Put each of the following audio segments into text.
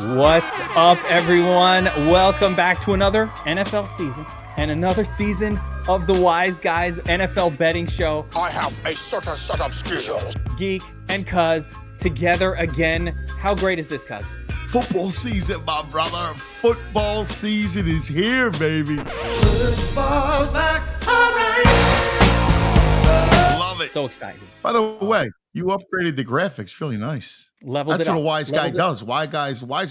What's up, everyone? Welcome back to another NFL season and another season of the Wise Guys NFL betting show. I have a certain set of skills. Geek and Cuz together again. How great is this, Cuz? Football season, my brother. Football season is here, baby. Football's back. All right. Love it. So excited. By the way, you upgraded the graphics. Really nice. Leveled That's it what up. a wise guy does. Wise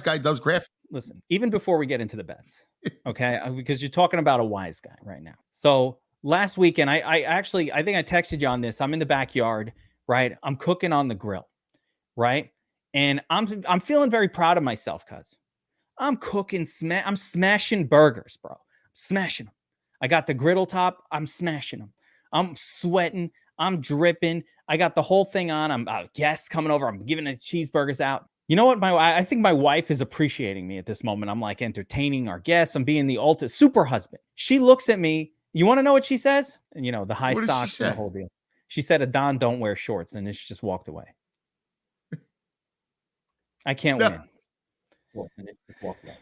guy does graphics. Listen, even before we get into the bets, okay, because you're talking about a wise guy right now. So last weekend, I think I texted you on this. I'm in the backyard, right? I'm cooking on the grill, right? And I'm feeling very proud of myself, cuz I'm cooking, I'm smashing burgers, bro. I'm smashing them. I got the griddle top. I'm smashing them. I'm sweating. I'm dripping. I got the whole thing on. I'm guests coming over. I'm giving the cheeseburgers out. You know what? I think my wife is appreciating me at this moment. I'm like entertaining our guests. I'm being the ultimate super husband. She looks at me. You want to know what she says? And you know, the high socks and the whole deal. She said, "Adon, don't wear shorts." And then she just walked away. I can't win. Walk away.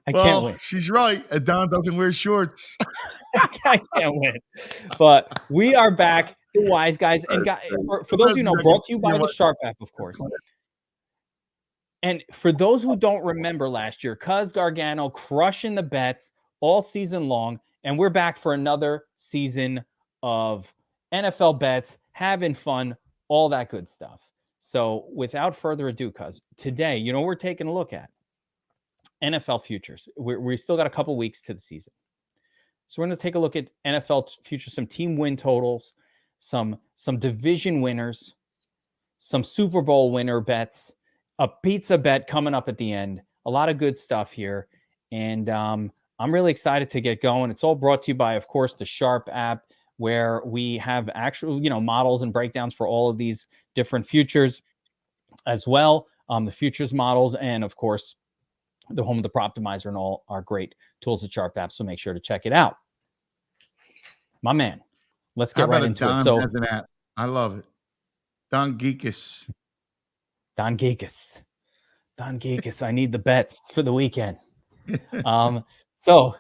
I can't win. She's right. Adon doesn't wear shorts. I can't win. But we are back, the Wise Guys. And guys, for those of you know, brought to you by the Sharp app, of course. And for those who don't remember last year, Cuz Gargano crushing the bets all season long. And we're back for another season of NFL bets, having fun, all that good stuff. So without further ado, Cuz, today, you know, we're taking a look at NFL futures. We still got a couple weeks to the season. So we're going to take a look at NFL futures, some team win totals, some division winners, some Super Bowl winner bets, a pizza bet coming up at the end. A lot of good stuff here. And I'm really excited to get going. It's all brought to you by, of course, the Sharp app, where we have actual, models and breakdowns for all of these different futures as well. The futures models and, of course, the home of the Proptimizer and all our great tools at Sharp app. So make sure to check it out. My man, let's get right into it. So I love it. Don Geekus. I need the bets for the weekend. So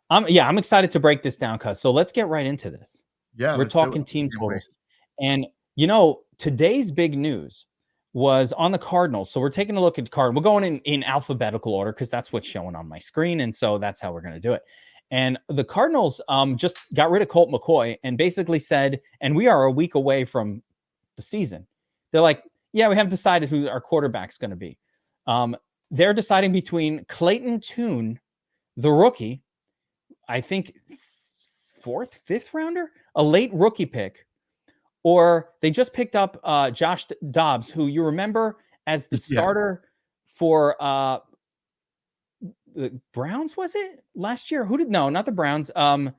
I'm excited to break this down, Cuz. So let's get right into this. Yeah, we're talking team totals. And today's big news was on the Cardinals. So we're taking a look at We're going in alphabetical order because that's what's showing on my screen. And so that's how we're going to do it. And the Cardinals just got rid of Colt McCoy and basically said, and we are a week away from the season. They're like, yeah, we haven't decided who our quarterback's going to be. They're deciding between Clayton Tune, the rookie, I think 4th, 5th rounder, a late rookie pick, or they just picked up Josh Dobbs, who you remember as the starter for the Browns, was it last year? No, not the Browns. My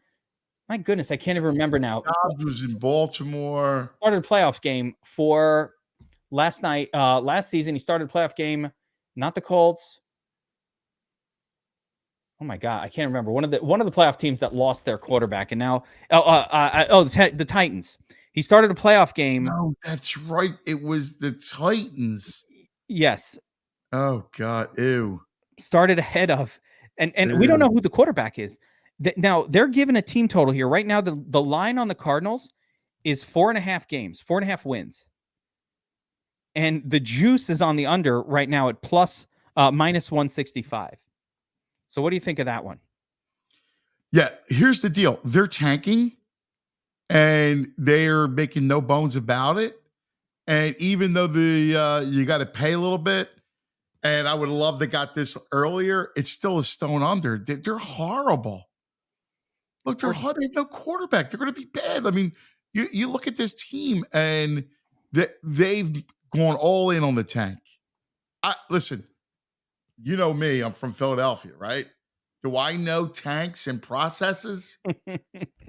goodness, I can't even remember now. Dobbs was in Baltimore. Started a playoff game for last season. He started a playoff game, not the Colts. Oh my God, I can't remember. One of the playoff teams that lost their quarterback, and now the Titans. He started a playoff game. No, that's right. It was the Titans. Yes. Oh God, ew. Started ahead of, and we don't know who the quarterback is. Now they're given a team total here right now. The line on the Cardinals is 4.5 games, 4.5 wins, and the juice is on the under right now at minus 165. So what do you think of that one? Yeah, here's the deal. They're tanking, and they're making no bones about it. And even though you got to pay a little bit. And I would love to got this earlier. It's still a stone under. They're horrible. Look, they're hard. They have no quarterback. They're going to be bad. I mean, you look at this team, and they've gone all in on the tank. Listen, you know me. I'm from Philadelphia, right? Do I know tanks and processes?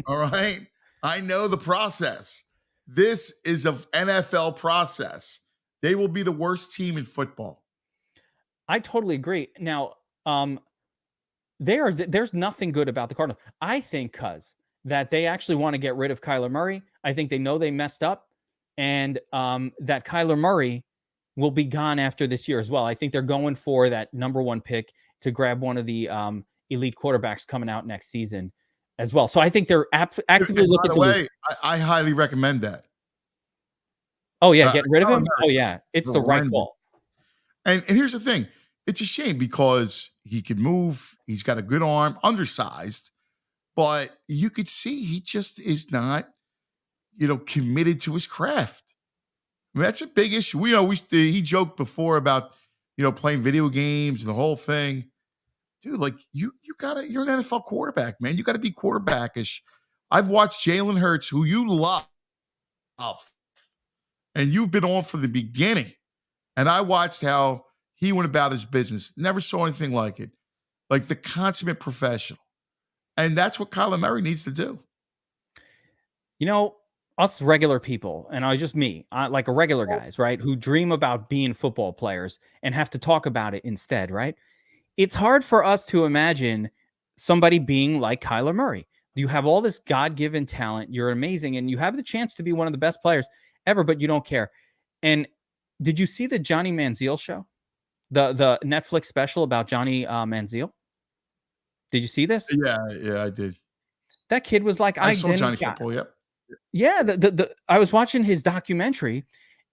All right. I know the process. This is an NFL process. They will be the worst team in football. I totally agree. Now, there's nothing good about the Cardinals. I think, Cuz, that they actually want to get rid of Kyler Murray. I think they know they messed up, and that Kyler Murray will be gone after this year as well. I think they're going for that number 1 pick to grab one of the elite quarterbacks coming out next season as well. So I think they're actively And by looking the to lose. way, I highly recommend that. Oh yeah, getting rid of him. Kyler Oh yeah, it's the right Murray, call. and here's the thing. It's a shame because he can move. He's got a good arm, undersized, but you could see he just is not, committed to his craft. I mean, that's a big issue. He joked before about, playing video games and the whole thing. Dude, like you're an NFL quarterback, man. You got to be quarterbackish. I've watched Jalen Hurts, who you love, and you've been on from the beginning. And I watched how he went about his business. Never saw anything like it. Like the consummate professional. And that's what Kyler Murray needs to do. Us regular people, and I just me, like a regular guys, right, who dream about being football players and have to talk about it instead, right? It's hard for us to imagine somebody being like Kyler Murray. You have all this God-given talent. You're amazing, and you have the chance to be one of the best players ever, but you don't care. And did you see the Johnny Manziel show? The Netflix special about Johnny Manziel? Did you see this? Yeah, I did. That kid was like, I saw Johnny Football, yep. Yeah, I was watching his documentary,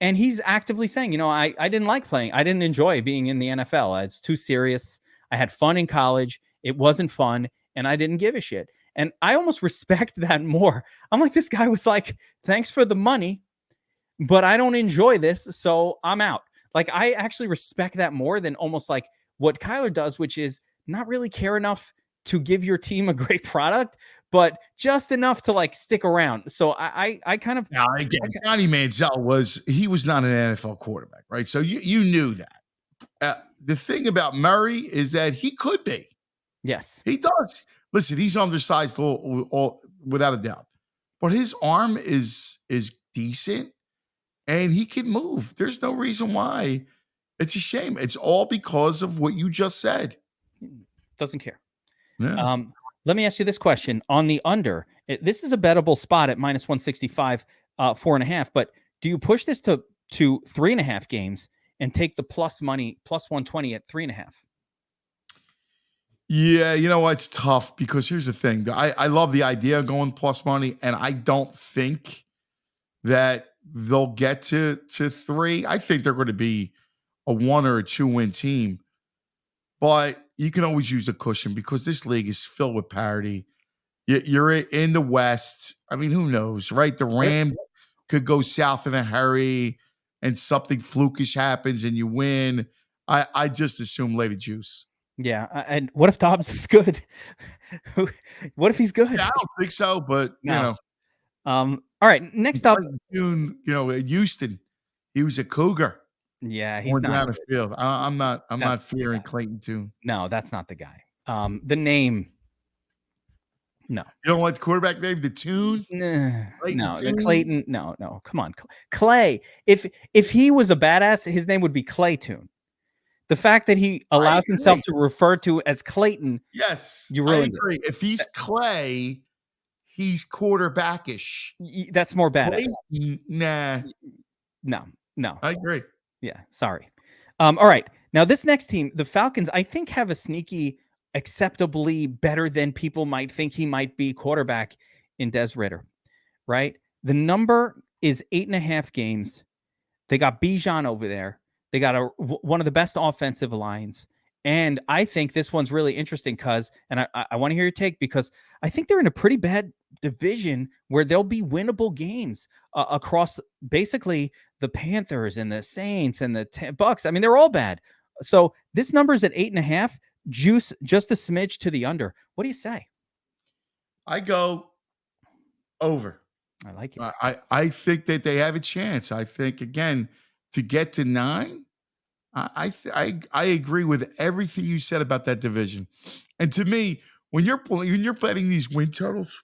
and he's actively saying, I didn't like playing. I didn't enjoy being in the NFL. It's too serious. I had fun in college. It wasn't fun, and I didn't give a shit. And I almost respect that more. I'm like, this guy was like, thanks for the money, but I don't enjoy this, so I'm out. Like, I actually respect that more than almost like what Kyler does, which is not really care enough to give your team a great product, but just enough to like stick around. So I kind of now again, Johnny Manziel was not an NFL quarterback, right? So you knew that. The thing about Murray is that he could be. Yes, he does. Listen, he's undersized all without a doubt, but his arm is decent, and he can move. There's no reason why. It's a shame. It's all because of what you just said. Doesn't care. Yeah. Let me ask you this question. On the under, this is a bettable spot at minus 165, 4.5. But do you push this to 3.5 games and take the plus money, plus 120 at 3.5? Yeah, it's tough because here's the thing. I love the idea of going plus money, and I don't think that they'll get to 3. I think they're going to be a 1 or a 2 win team, but you can always use the cushion because this league is filled with parity. You're in the West. I mean, who knows, right? The Rams could go south in a hurry and something flukish happens and you win. I just assume lay the juice. Yeah. And what if Dobbs is good? What if he's good? Yeah, I don't think so, but no. All right. Next up, June, Houston, he was a Cougar. Yeah, he's not down the field. I'm not fearing Clayton Tune. No, that's not the guy. The name. No. You don't like the quarterback name, the Tune? Clayton. No. Come on, Clay. If he was a badass, his name would be Clay Tune. The fact that he allows himself to refer to as Clayton, yes, you really agree. If he's Clay, he's quarterbackish. That's more badass. Nah. No. I agree. Yeah, sorry. All right. Now, this next team, the Falcons, I think have a sneaky, acceptably better than people might think he might be quarterback in Des Ridder, right? The number is 8.5 games. They got Bijan over there. They got one of the best offensive lines. And I think this one's really interesting and I want to hear your take because I think they're in a pretty bad division where there'll be winnable games across basically the Panthers and the Saints and the Bucks. I mean, they're all bad. So this number is at 8.5, juice just a smidge to the under. What do you say? I go over. I like it. I think that they have a chance. I think, again, to get to 9, I agree with everything you said about that division. And to me, when you're betting these win totals,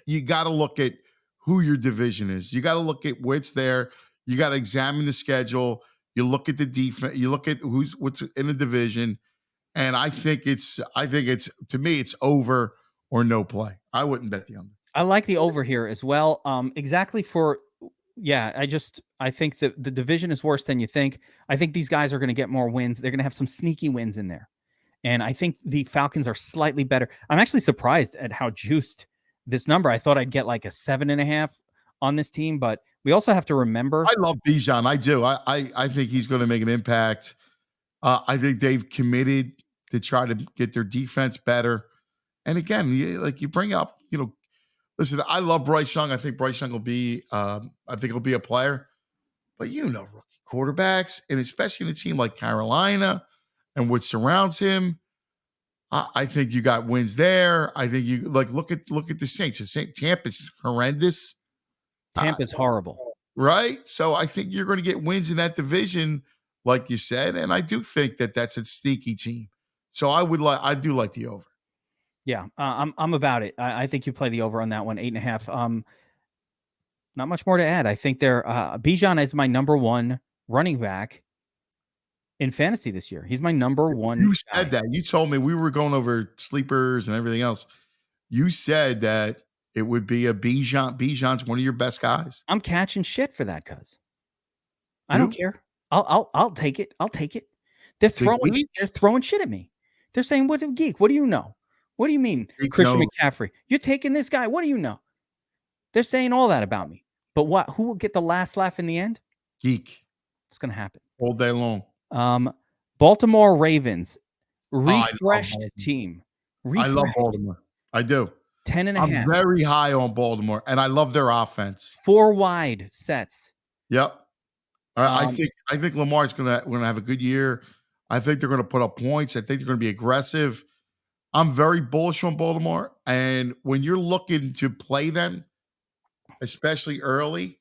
you got to look at who your division is. You got to look at what's there. You got to examine the schedule. You look at the defense. You look at what's in the division. And I think it's to me, it's over or no play. I wouldn't bet the under. I like the over here as well. Exactly for Yeah, I think that the division is worse than you think. I think these guys are going to get more wins. They're going to have some sneaky wins in there. And I think the Falcons are slightly better. I'm actually surprised at how juiced this number. I thought I'd get like a 7.5 on this team, but we also have to remember. I love Bijan. I do. I think he's going to make an impact. I think they've committed to try to get their defense better. And again, like you bring up, listen, I love Bryce Young. I think Bryce Young will be, I think he'll be a player. But rookie quarterbacks, and especially in a team like Carolina and what surrounds him, I think you got wins there. I think you look at the Saints. Tampa's horrendous. Tampa's horrible. Right? So I think you're going to get wins in that division, like you said, and I do think that that's a sneaky team. So I do like the over. Yeah, I'm about it. I think you play the over on that one, 8.5. Not much more to add. I think Bijan is my number one running back in fantasy this year. He's my number one. You said that. You told me we were going over sleepers and everything else. You said that it would be a Bijan. Bijan's one of your best guys. I'm catching shit for that, cuz. I don't care. I'll take it. I'll take it. They're throwing shit at me. They're saying, "What Geek? What do you know? What do you mean, Christian McCaffrey? You're taking this guy. What do you know?" They're saying all that about me. But what? Who will get the last laugh in the end? Geek. It's going to happen all day long. Baltimore Ravens, refreshed team. I love Baltimore. I do. 10.5. I'm very high on Baltimore, and I love their offense. 4 wide sets. Yep. I think Lamar's gonna have a good year. I think they're gonna put up points. I think they're gonna be aggressive. I'm very bullish on Baltimore, and when you're looking to play them, especially early,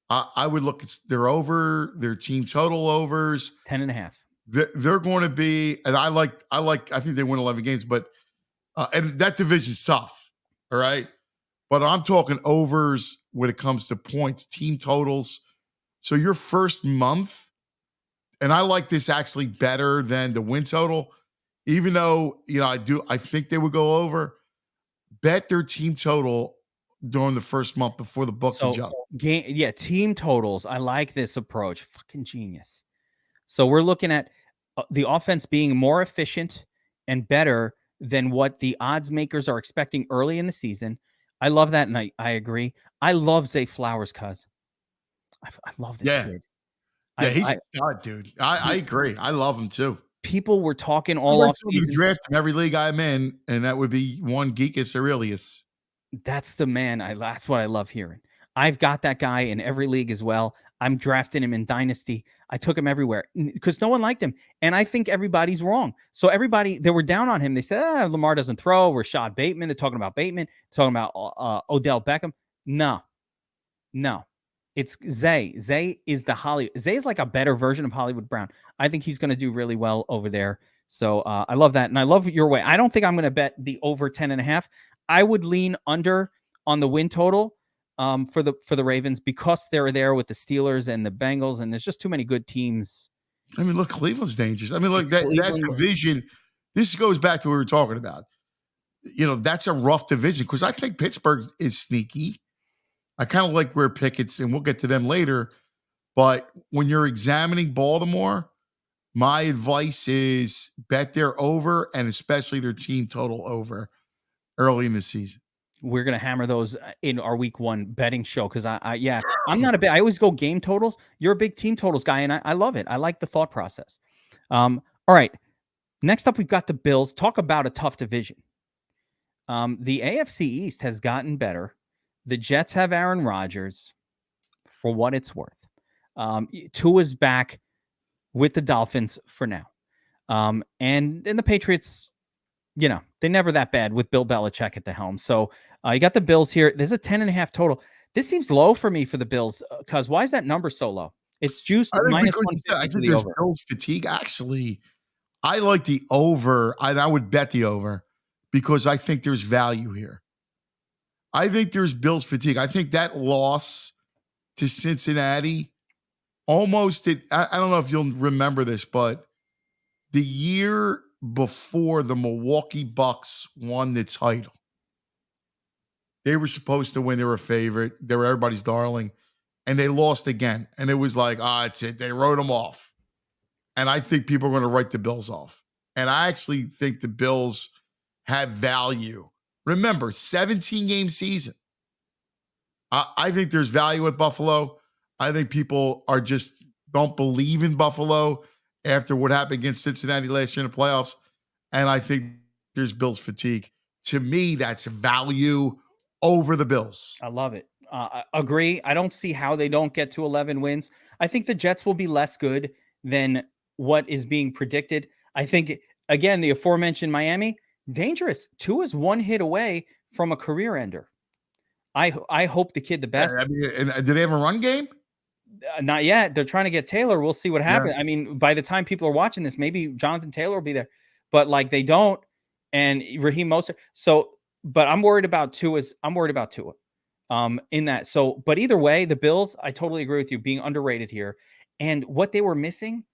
I would look at their team total overs. 10.5. They're going to be, and I think they win 11 games, but and that division's tough. All right. But I'm talking overs when it comes to points, team totals. So your first month, and I like this actually better than the win total, even though, I think they would go over. Bet their team total during the first month before the books adjust. Team totals. I like this approach. Fucking genius. So we're looking at the offense being more efficient and better than what the odds makers are expecting early in the season. I love that, and I agree. I love Zay Flowers, cuz. I love this kid. Yeah, he's a stud, dude. I agree. I love him too. People were talking all off season. Draft in every league I'm in, and that would be one Geekus Aurelius. That's the man. That's what I love hearing. I've got that guy in every league as well. I'm drafting him in Dynasty. I took him everywhere because no one liked him. And I think everybody's wrong. So they were down on him. They said, Lamar doesn't throw. Rashad Bateman. They're talking about Bateman. Talking about Odell Beckham. No. It's Zay. Zay is Zay is like a better version of Hollywood Brown. I think he's going to do really well over there. So I love that. And I love your way. I don't think I'm going to bet the over 10.5. I would lean under on the win total for the Ravens because they're there with the Steelers and the Bengals, and there's just too many good teams. I mean, look, Cleveland's dangerous. I mean, look, that division, this goes back to what we were talking about. That's a rough division because I think Pittsburgh is sneaky. I kind of like where Pickett's, and we'll get to them later. But when you're examining Baltimore, my advice is bet their over and especially their team total over early in the season. We're going to hammer those in our week 1 betting show because I'm not I always go game totals. You're a big team totals guy, and I love it. I like the thought process. All right. Next up, we've got the Bills. Talk about a tough division. The AFC East has gotten better. The Jets have Aaron Rodgers for what it's worth. Tua's back with the Dolphins for now. And the Patriots, they're never that bad with Bill Belichick at the helm. So you got the Bills here. There's a 10.5 total. This seems low for me for the Bills. Cause why is that number so low? It's juiced minus 150 I think there's Bills fatigue. Actually, I like the over. I would bet the over because I think there's value here. I think there's Bills fatigue. I think that loss to Cincinnati almost I don't know if you'll remember this, but the year before the Milwaukee Bucks won the title, they were supposed to win. They were a favorite. They were everybody's darling. and they lost again. And it was like, it's it. They wrote them off. And I think people are going to write the Bills off. And I actually think the Bills have value. Remember, 17-game season. I think there's value with Buffalo. I think people are just don't believe in Buffalo after what happened against Cincinnati last year in the playoffs. And I think there's Bills fatigue. To me, that's value over the Bills. I love it. I agree. I don't see how they don't get to 11 wins. I think the Jets will be less good than what is being predicted. I think, again, the aforementioned Miami, dangerous. Tua's one hit away from a career ender. I hope the kid the best. I mean, do they have a run game? Not yet. They're trying to get Taylor. We'll see what happens. Yeah. I mean, by the time people are watching this, maybe Jonathan Taylor will be there, but like they don't. And Raheem Mostert. So, but I'm worried about Tua. In that. So, but either way, the Bills, I totally agree with you, being underrated here. And what they were missing,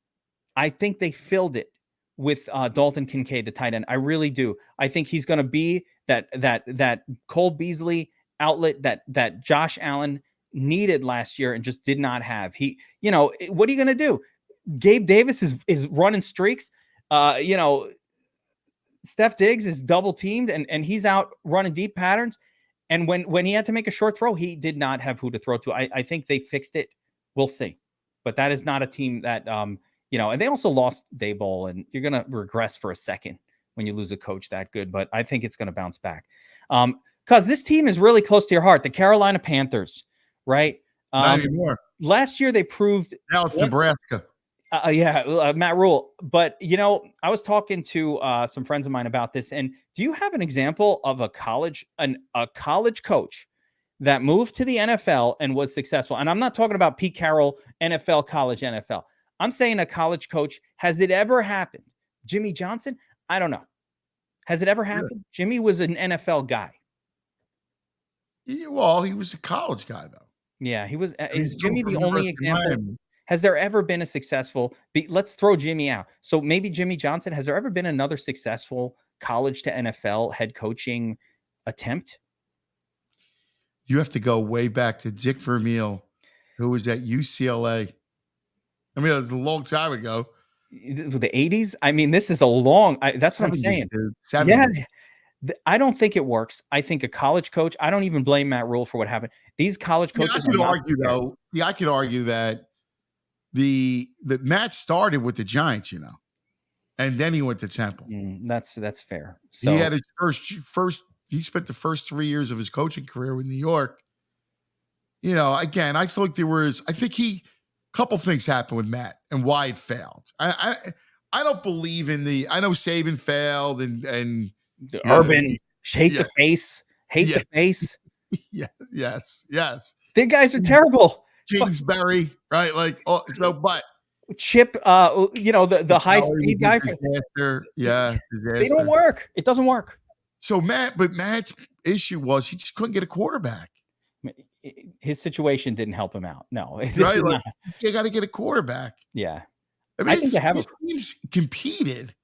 I think they filled it with Dalton Kincaid, the tight end. I really do. I think he's going to be that Cole Beasley outlet that Josh Allen needed last year and just did not have. He, what are you going to do? Gabe Davis is running streaks. Steph Diggs is double teamed and he's out running deep patterns. And when he had to make a short throw, he did not have who to throw to. I think they fixed it. We'll see. But that is not a team that, and they also lost Daboll, and you're going to regress for a second when you lose a coach that good. But I think it's going to bounce back. Because this team is really close to your heart, the Carolina Panthers, right? Not anymore. Last year they proved. Now it's Nebraska. Matt Rule. But, I was talking to some friends of mine about this. And do you have an example of a college coach that moved to the NFL and was successful? And I'm not talking about Pete Carroll, NFL, college, NFL. I'm saying a college coach. Has it ever happened? Jimmy Johnson? I don't know. Has it ever happened? Yeah. Jimmy was an NFL guy. Yeah, well, he was a college guy, though. Yeah, he was. Is Jimmy the only example? Has there ever been a successful? Let's throw Jimmy out. So maybe Jimmy Johnson. Has there ever been another successful college to NFL head coaching attempt? You have to go way back to Dick Vermeil, who was at UCLA. I mean, it was a long time ago. The 80s? I mean, this is a long. That's what I'm saying. Dude, yeah. I don't think it works. I think a college coach, I don't even blame Matt Rule for what happened. These college coaches. I could argue that that Matt started with the Giants, and then he went to Temple. That's fair. So he had his first. He spent the first 3 years of his coaching career with New York. Again, I think a couple things happened with Matt and why it failed. I don't believe in I know Saban failed and the Urban hate the face. Yeah. Yes. The guys are terrible. Kingsbury, right? But Chip, the high speed guy. Disaster. Yeah, disaster. They don't work. It doesn't work. So Matt's issue was he just couldn't get a quarterback. His situation didn't help him out. No, right? You got to get a quarterback. Yeah, I think his teams competed.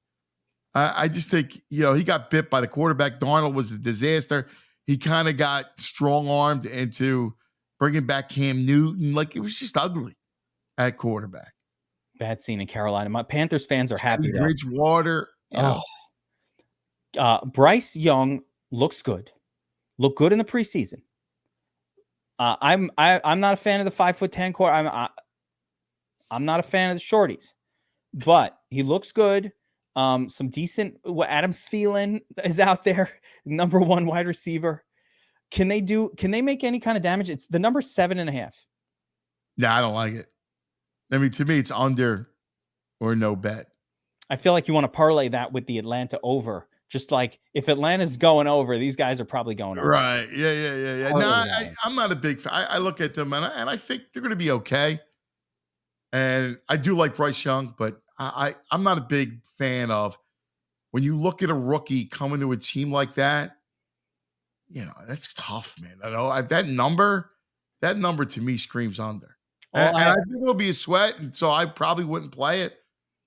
I just think he got bit by the quarterback. Darnold was a disaster. He kind of got strong-armed into bringing back Cam Newton. It was just ugly at quarterback. Bad scene in Carolina. My Panthers fans are happy though. Bridgewater. Bryce Young looks good. Looked good in the preseason. I'm not a fan of the 5'10" quarter. I'm not a fan of the shorties, but he looks good. Some decent. Adam Thielen is out there, number 1 wide receiver. Can they make any kind of damage? It's the number 7.5. Yeah, I don't like it. I mean, to me, it's under or no bet. I feel like you want to parlay that with the Atlanta over. Just like if Atlanta's going over, these guys are probably going over. Right. Yeah. No, I'm not a big fan. I look at them and I think they're going to be okay. And I do like Bryce Young, but I'm not a big fan of when you look at a rookie coming to a team like that. That's tough, man. I know that number to me screams under. And I think it'll be a sweat, and so I probably wouldn't play it.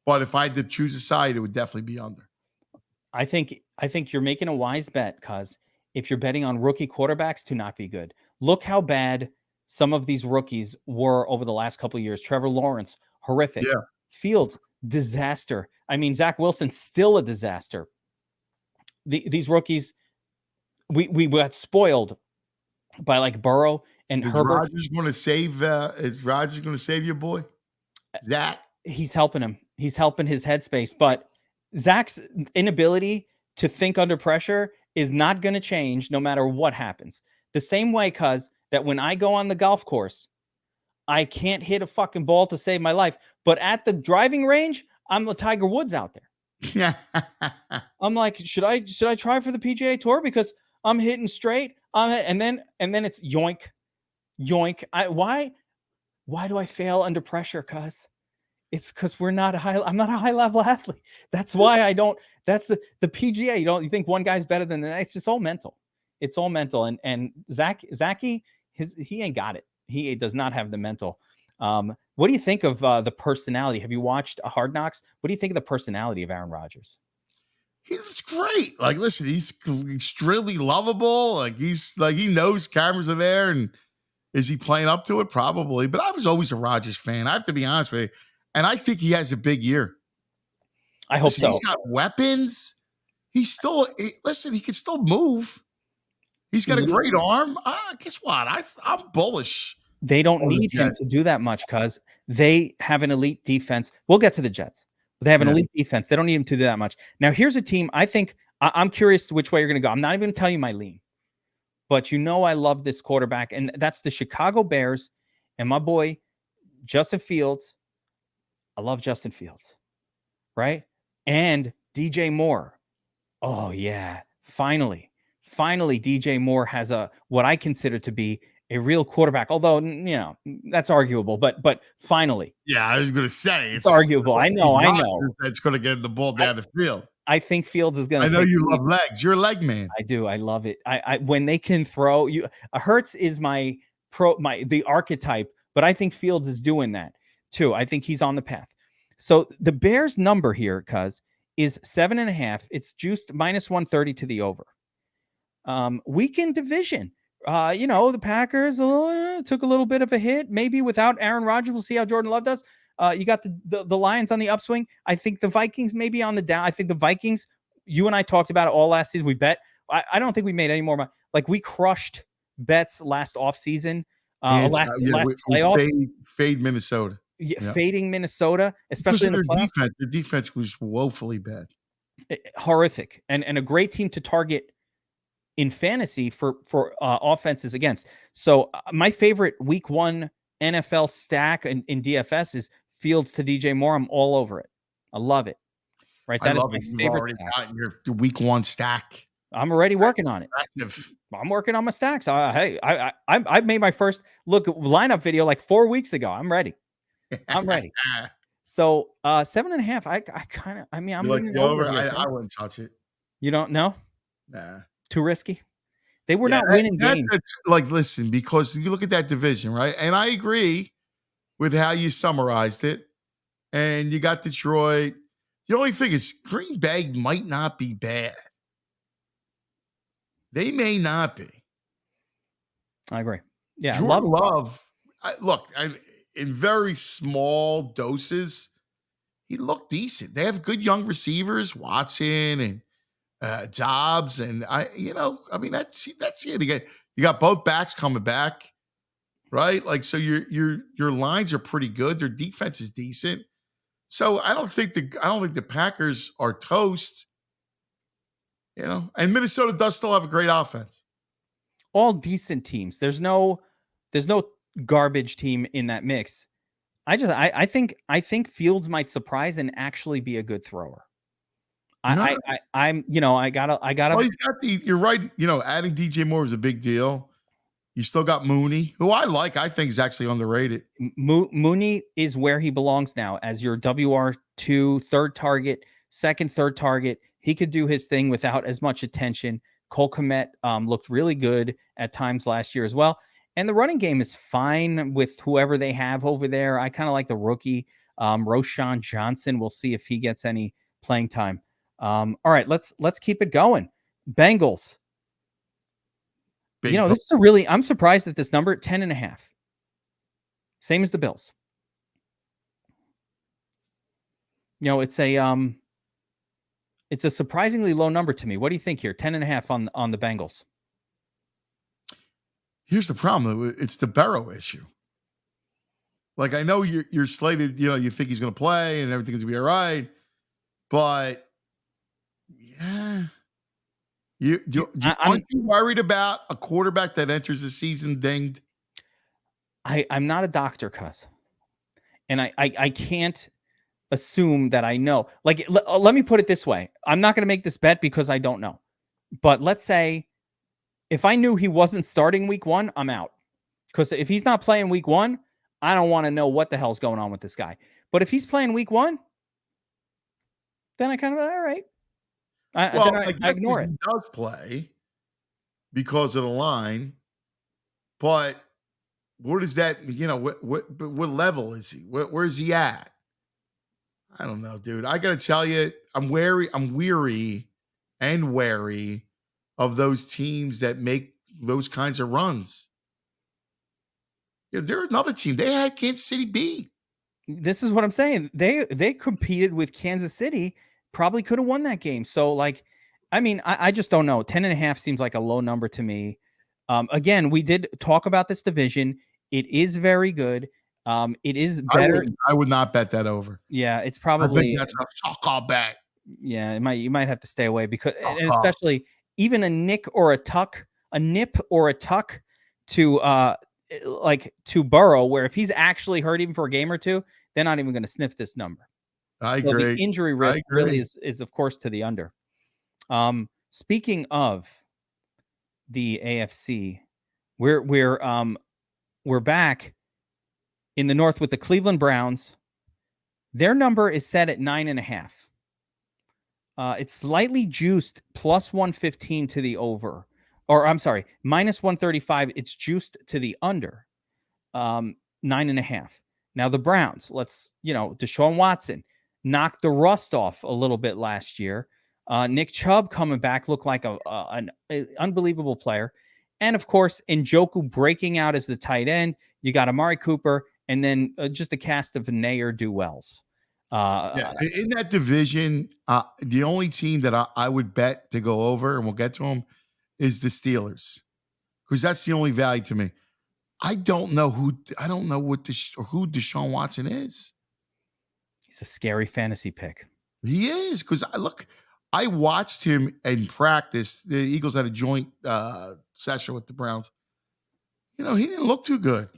But if I had to choose a side, it would definitely be under. I think you're making a wise bet because if you're betting on rookie quarterbacks to not be good, look how bad some of these rookies were over the last couple of years. Trevor Lawrence, horrific. Yeah. Fields, disaster. I mean, Zach Wilson, still a disaster. These rookies, we got spoiled by like Burrow and Herbert. Rodgers going to save? Is Rodgers going to save your boy, Zach? He's helping him. He's helping his headspace. But Zach's inability to think under pressure is not going to change no matter what happens. The same way, cuz that when I go on the golf course, I can't hit a fucking ball to save my life. But at the driving range, I'm the Tiger Woods out there. Yeah. I'm like, should I try for the PGA Tour because I'm hitting straight? And then it's yoink, yoink. Why do I fail under pressure? Cuz it's because I'm not a high level athlete. That's why I don't. That's the PGA. You think one guy's better than the next? It's just all mental. It's all mental. And Zachy, he ain't got it. He does not have the mental. What do you think of the personality? Have you watched Hard Knocks? What do you think of the personality of Aaron Rodgers? He's great. Like, listen, he's extremely lovable. Like, he knows cameras are there, and is he playing up to it? Probably. But I was always a Rodgers fan. I have to be honest with you. And I think he has a big year. I hope so. He's got weapons. He's still, he can still move. He's got a great arm. Guess what? I'm bullish. They don't need him to do that much because they have an elite defense. We'll get to the Jets. But they have an elite defense. They don't need him to do that much. Now, here's a team. I think I'm curious which way you're going to go. I'm not even going to tell you my lean. But I love this quarterback. And that's the Chicago Bears and my boy, Justin Fields. I love Justin Fields. Right? And DJ Moore. Oh, yeah. Finally, DJ Moore has what I consider to be a real quarterback. Although, that's arguable, but finally. Yeah, I was going to say. It's arguable. I know. That's going to get the ball down the field. I think Fields is going to. I know you love legs. You're a leg man. I do. I love it. I when they can throw. Hurts is the archetype, but I think Fields is doing that too. I think he's on the path. So the Bears number here, cuz, is 7.5. It's juiced -130 to the over. Weekend division. The Packers took a little bit of a hit, maybe without Aaron Rodgers. We'll see how Jordan Love does. You got the Lions on the upswing. I think the Vikings maybe on the down. I think the Vikings, you and I talked about it all last season. We bet. I don't think we made any more money. Like, we crushed bets last offseason. Last playoffs. Fade Minnesota. Yeah, fading Minnesota, especially in the playoffs. Defense. Their defense was woefully bad. Horrific. And a great team to target in fantasy for offenses against. So my favorite week 1 NFL stack in DFS is Fields to DJ Moore. I'm all over it. I love it. Right. That is my favorite stack. Your week 1 stack. I'm already working on it. Impressive. I'm working on my stacks. I made my first lineup video like 4 weeks ago. I'm ready. I'm ready. So 7.5. I'm like over. I wouldn't touch it. You don't know? Nah. Too risky. They were not winning games. Listen, because you look at that division, right? And I agree with how you summarized it. And you got Detroit. The only thing is Green Bay might not be bad. They may not be. I agree. Yeah. Jordan Love. In very small doses, he looked decent. They have good young receivers, Watson and Dobbs, and that's it. You got both backs coming back, right? Like, so your lines are pretty good. Their defense is decent. So I don't think the Packers are toast. And Minnesota does still have a great offense. All decent teams. There's no garbage team in that mix. I think Fields might surprise and actually be a good thrower. I gotta. Well, you're right. Adding DJ Moore is a big deal. You still got Mooney, who I like. I think is actually underrated. Mooney is where he belongs now as your WR2 third target, third target. He could do his thing without as much attention. Cole Kmet looked really good at times last year as well. And the running game is fine with whoever they have over there. I kind of like the rookie, Roschon Johnson. We'll see if he gets any playing time. All right, let's keep it going. Bengals. This is I'm surprised at this number, 10.5. Same as the Bills. It's a surprisingly low number to me. What do you think here? 10.5 on the Bengals. Here's the problem. It's the Burrow issue. Like, I know you're slated, you think he's going to play and everything's going to be all right. But, yeah. Aren't you worried about a quarterback that enters the season dinged? I'm not a doctor, cuz. And I can't assume that I know. Like, let me put it this way. I'm not going to make this bet because I don't know. But let's say if I knew he wasn't starting week 1, I'm out. Because if he's not playing week 1, I don't want to know what the hell's going on with this guy. But if he's playing week 1, then I kind of, all right. I ignore it. He does play because of the line. But what is that? What level is he? Where is he at? I don't know, dude. I got to tell you, I'm weary and wary of those teams that make those kinds of runs. They're another team. They had Kansas City beat. This is what I'm saying. They competed with Kansas City, probably could have won that game. So, I just don't know. 10.5 seems like a low number to me. Again, we did talk about this division. It is very good. It is better. I would not bet that over. Yeah, it's probably that's a soccer bet. Yeah, you might have to stay away because, and especially even a nip or a tuck to to Burrow, where if he's actually hurt even for a game or two, they're not even going to sniff this number. I agree. The injury risk really is of course to the under. Speaking of the AFC, we're back in the North with the Cleveland Browns. Their number is set at 9.5. It's slightly juiced plus 115 to the over, or I'm sorry, minus 135. It's juiced to the under 9.5. Now the Browns, Deshaun Watson knocked the rust off a little bit last year. Nick Chubb coming back looked like an unbelievable player. And of course, Njoku breaking out as the tight end. You got Amari Cooper and then just a cast of ne'er-do-wells. In that division, the only team that I would bet to go over, and we'll get to them, is the Steelers, because that's the only value to me. I don't know who Deshaun Watson is. He's a scary fantasy pick. He is, because I watched him in practice. The Eagles had a joint session with the Browns. He didn't look too good,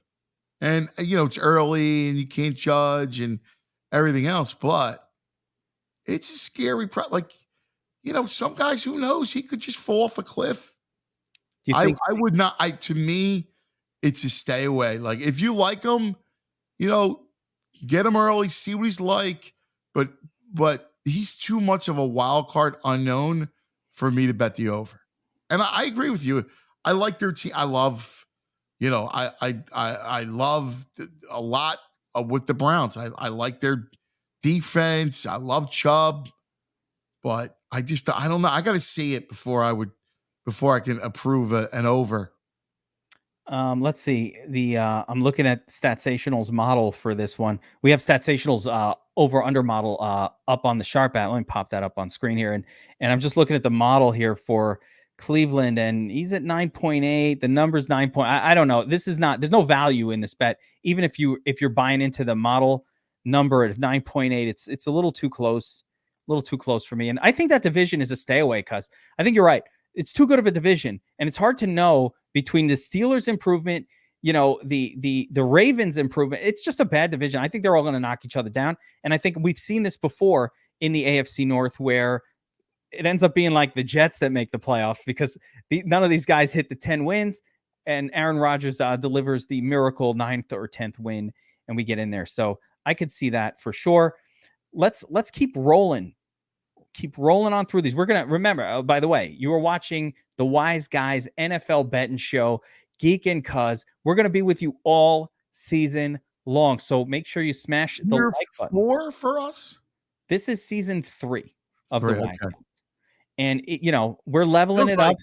and it's early and you can't judge and everything else, but it's a scary some guys, who knows, he could just fall off a cliff. I would not. To me, it's a stay away. Like, if you like him, get him early, see what he's like, but he's too much of a wild card unknown for me to bet the over. And I agree with you. I like their team. I love, I love a lot with the Browns. I like their defense. I love Chubb, but I don't know. I got to see it before I can approve an over. Let's see. I'm looking at Statsational's model for this one. We have Statsational's over under model up on the Sharp app. Let me pop that up on screen here, and I'm just looking at the model here for Cleveland, and he's at 9.8. The number's 9. I don't know. There's no value in this bet, even if you're buying into the model number at 9.8. It's a little too close for me, and I think that division is a stay away. Cuz I think you're right. It's too good of a division, and it's hard to know between the Steelers' improvement, the Ravens' improvement. It's just a bad division. I think they're all going to knock each other down, and I think we've seen this before in the AFC North, where it ends up being like the Jets that make the playoffs because none of these guys hit the 10 wins, and Aaron Rodgers delivers the miracle 9th or 10th win, and we get in there. So I could see that for sure. Let's keep rolling. Keep rolling on through these. We're going to remember, by the way, you are watching the Wise Guys NFL Betting Show, Geek and Cuz. We're going to be with you all season long. So make sure you smash the like button. 4 for us? This is season 3 of the Wise Guys. And, we're leveling it up.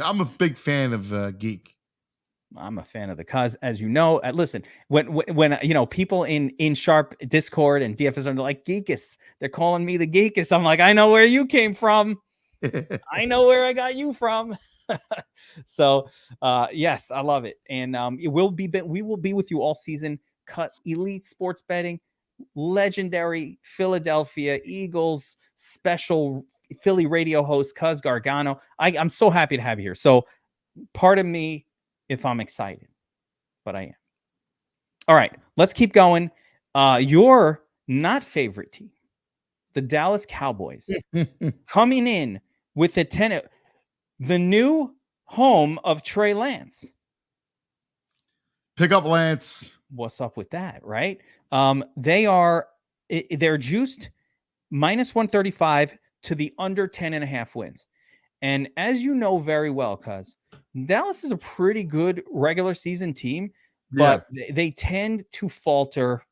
I'm a big fan of Geek. I'm a fan of the Cuz, as you know. Listen, when people in Sharp Discord and DFS are like Geekus, they're calling me the Geekus. I'm like, I know where you came from. I know where I got you from. So, yes, I love it, and we will be with you all season. Cut elite sports betting, legendary Philadelphia Eagles special Philly radio host Cuz Gargano. I'm so happy to have you here. So, pardon me if I'm excited, but I am. All right, let's keep going. Your not favorite team, the Dallas Cowboys, coming in with the new home of Trey Lance. Pick up Lance. What's up with that, right? They're juiced minus 135 to the under 10.5 wins. And as you know very well, Cuz, Dallas is a pretty good regular season team, but they tend to falter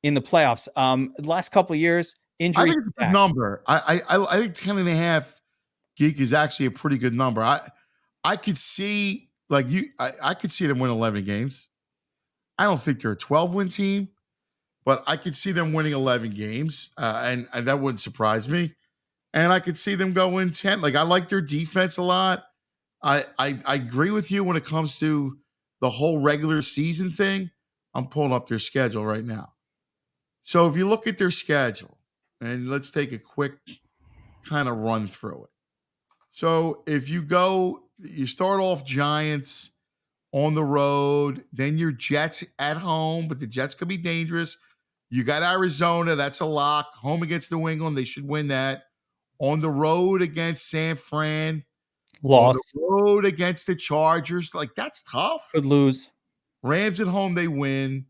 in the playoffs. The last couple of years, injuries. I think it's a good number. I think 10.5 Geek is actually a pretty good number. I could see I could see them win 11 games. I don't think they're a 12-win team, but I could see them winning 11 games, and that wouldn't surprise me. And I could see them go in 10. Like, I like their defense a lot. I agree with you when it comes to the whole regular season thing. I'm pulling up their schedule right now. So if you look at their schedule, and let's take a quick kind of run through it. So if you start off Giants on the road, then your Jets at home, but the Jets could be dangerous. You got Arizona, that's a lock. Home against New England, they should win that. On the road against San Fran. Lost. On the road against the Chargers. Like, that's tough. Could lose. Rams at home, they win.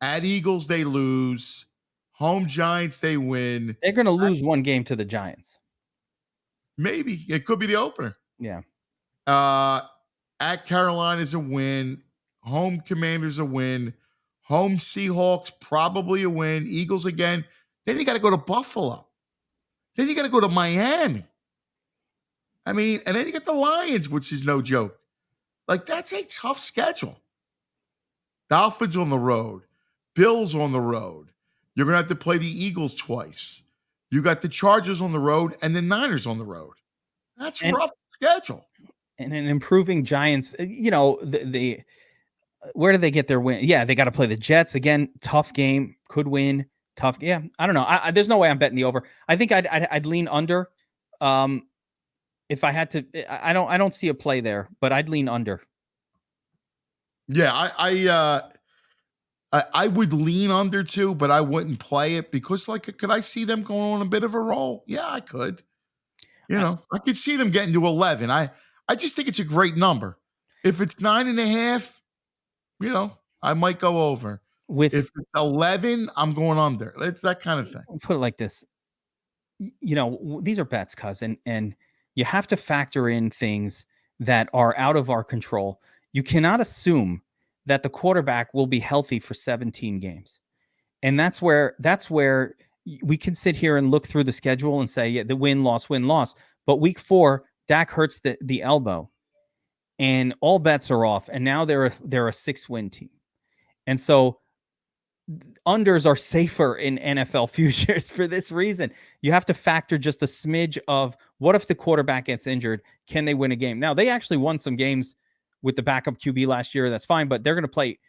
At Eagles, they lose. Home Giants, they win. They're going to lose one game to the Giants. Maybe. It could be the opener. Yeah. At Carolina's a win. Home Commanders a win. Home Seahawks probably a win. Eagles again. Then you got to go to Buffalo. Then you got to go to Miami. I mean, and then you get the Lions, which is no joke. Like, that's a tough schedule. Dolphins on the road. Bills on the road. You're going to have to play the Eagles twice. You got the Chargers on the road and the Niners on the road. That's a rough schedule. And an improving Giants, where do they get their win? Yeah, they got to play the Jets again. Tough game, could win. Tough. Yeah, I don't know. There's no way I'm betting the over. I think I'd lean under. If I had to, I don't see a play there, but I'd lean under. Yeah, I would lean under too, but I wouldn't play it because, like, could I see them going on a bit of a roll? Yeah, I could. I could see them getting to 11. I just think it's a great number. If it's 9.5, I might go over. If it's 11, I'm going under. It's that kind of thing. Put it like this. These are bets, cousin, and you have to factor in things that are out of our control. You cannot assume that the quarterback will be healthy for 17 games. And that's where we can sit here and look through the schedule and say, yeah, the win, loss. But week 4, Dak hurts the elbow and all bets are off. And now they're a 6-win team. And so unders are safer in NFL futures for this reason. You have to factor just a smidge of what if the quarterback gets injured? Can they win a game? Now, they actually won some games with the backup QB last year. That's fine, but they're going to play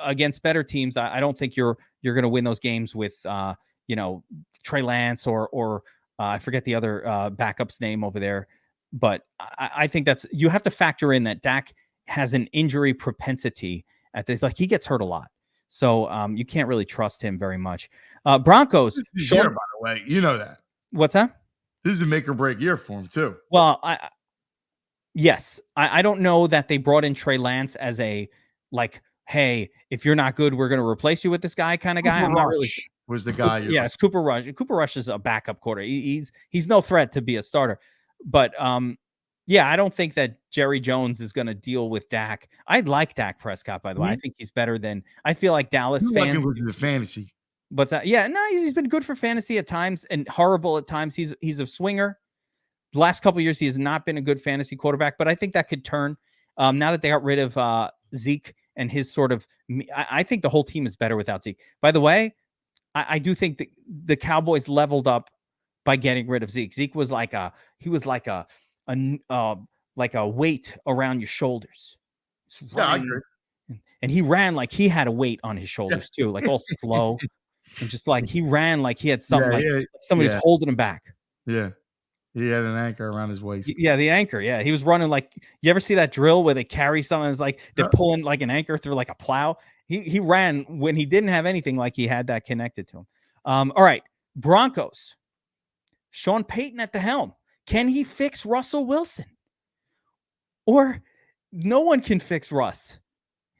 against better teams. I don't think you're going to win those games with Trey Lance or I forget the other backup's name over there. But I think you have to factor in that Dak has an injury propensity at this. Like, he gets hurt a lot. So you can't really trust him very much. Broncos. This is year, by the way. You know that. What's that? This is a make or break year for him, too. Well, yes. I don't know that they brought in Trey Lance as a, like, hey, if you're not good, we're going to replace you with this guy kind of guy. I'm not really sure. Was the guy. Yeah, it's Cooper Rush. Cooper Rush is a backup quarter. He's no threat to be a starter. But yeah, I don't think that Jerry Jones is going to deal with Dak. I like Dak Prescott, by the way. I think he's better than. I feel like Dallas fans. Like him with the fantasy. But yeah, no, he's been good for fantasy at times and horrible at times. He's a swinger. The last couple of years, he has not been a good fantasy quarterback, but I think that could turn now that they got rid of Zeke and his sort of. I think the whole team is better without Zeke. By the way, I do think that the Cowboys leveled up by getting rid of Zeke. Zeke was like a weight around your shoulders. Yeah, I agree. And he ran like he had a weight on his shoulders too, like all slow, and just like he ran like he had something somebody's holding him back. Yeah, he had an anchor around his waist. Yeah, the anchor. Yeah, he was running like, you ever see that drill where they carry something? It's like they're pulling like an anchor through like a plow. He ran when he didn't have anything, like he had that connected to him. All right, Broncos. Sean Payton at the helm. Can he fix Russell Wilson? Or no one can fix Russ?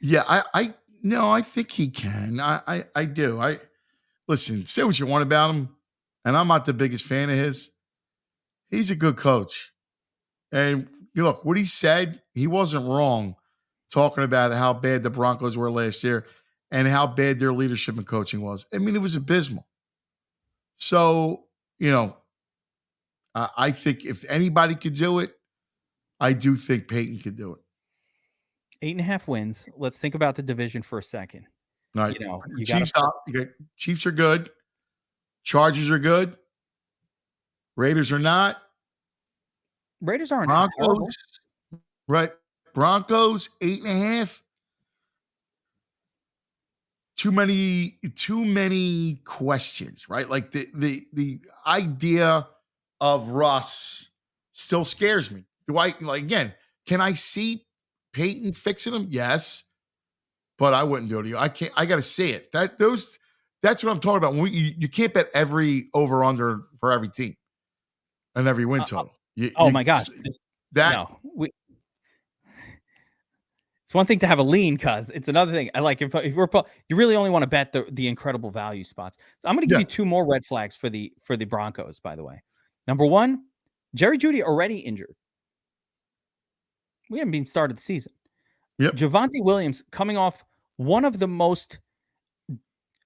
Yeah, I think he can. I do. Listen, say what you want about him, and I'm not the biggest fan of his. He's a good coach. And look, what he said, he wasn't wrong talking about how bad the Broncos were last year and how bad their leadership and coaching was. I mean, it was abysmal. So, I think if anybody could do it, I do think Peyton could do it. 8.5 wins. Let's think about the division for a second. All right. Chiefs are good. Chargers are good. Raiders are not. Raiders aren't Broncos, horrible. Right. Broncos, 8.5. Too many questions, right? Like the idea of Russ still scares me. Can I see Peyton fixing him? Yes. But I wouldn't do it. I can't. I got to see it. That's what I'm talking about. You can't bet every over under for every team and every win total. My gosh, it's one thing to have a lean, cuz it's another thing. I like if you really only want to bet the incredible value spots. So I'm going to give you 2 more red flags for the Broncos. By the way, number 1, Jerry Jeudy already injured. We haven't been started the season. Yep. Javonte Williams coming off one of the most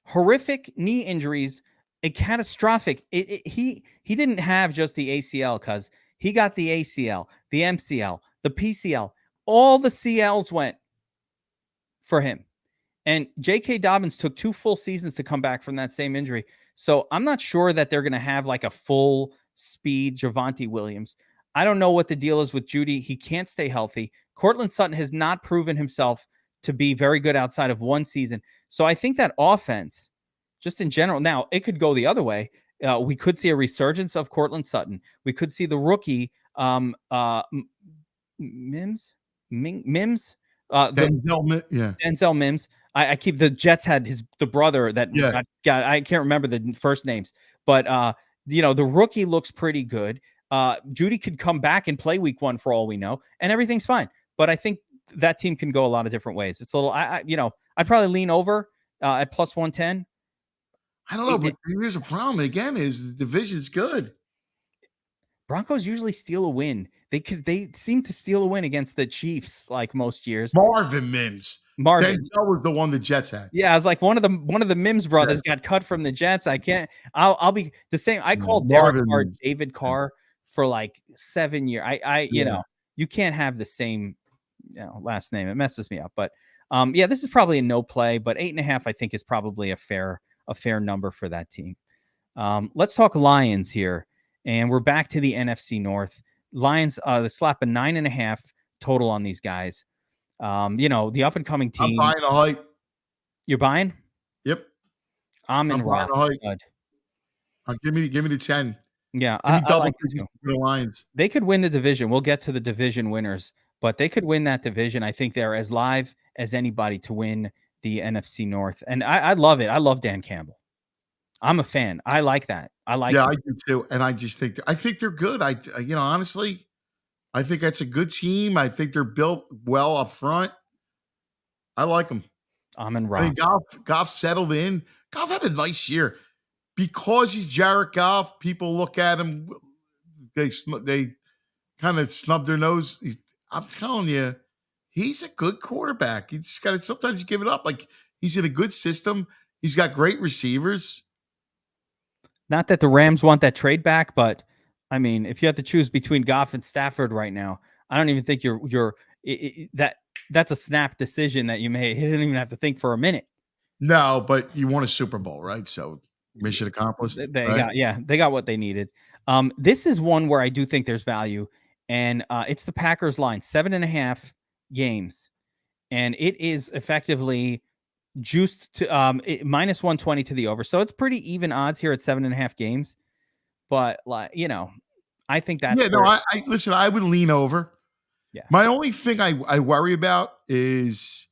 horrific knee injuries, a catastrophic. He didn't have just the ACL, cuz he got the ACL, the MCL, the PCL. All the CLs went for him. And J.K. Dobbins took 2 full seasons to come back from that same injury. So I'm not sure that they're going to have like a full speed Javonte Williams. I don't know what the deal is with Jeudy. He can't stay healthy. Courtland Sutton has not proven himself to be very good outside of one season. So I think that offense, just in general, now it could go the other way. We could see a resurgence of Courtland Sutton. We could see the rookie Mims. Denzel Mims. I keep the Jets had the brother that got I can't remember the first names, but the rookie looks pretty good. Jeudy could come back and play week 1 for all we know, and everything's fine. But I think that team can go a lot of different ways. It's a little, I'd probably lean over at plus 110. I don't know, but here's a problem again: is the division's good. Broncos usually steal a win. They seem to steal a win against the Chiefs like most years. Marvin Mims. Denzel was the one the Jets had. Yeah, I was like one of the Mims brothers got cut from the Jets. I'll be the same. I called Derek Carr David Carr for like 7 years. You can't have the same last name. It messes me up. But this is probably a no play, but 8.5 I think is probably a fair number for that team. Let's talk Lions here. And we're back to the NFC North. Lions, they slap a 9.5 total on these guys. The up and coming team. I'm buying the hype. You're buying? Yep. I'm in buying the hype. Give me the 10. Yeah, I like the Lions. They could win the division. We'll get to the division winners, but they could win that division. I think they're as live as anybody to win the NFC North, and I love it. I love Dan Campbell. I'm a fan. I like that. I do too. And I just think they're good. Honestly, I think that's a good team. I think they're built well up front. I like them. I'm in rock. I mean, Goff settled in. Goff had a nice year because he's Jared Goff. People look at him. They kind of snub their nose. I'm telling you, he's a good quarterback. You just got to sometimes you give it up. Like he's in a good system. He's got great receivers. Not that the Rams want that trade back, but I mean, if you have to choose between Goff and Stafford right now, I don't even think that that's a snap decision that you made. He didn't even have to think for a minute. No, but you won a Super Bowl, right? So mission accomplished. They right? they got what they needed. This is one where I do think there's value, and it's the Packers line, 7.5 games, and it is effectively juiced to minus 120 to the over. So it's pretty even odds here at 7.5 games. But like, I think that's Yeah, no, I listen, I would lean over. Yeah. My only thing I worry about is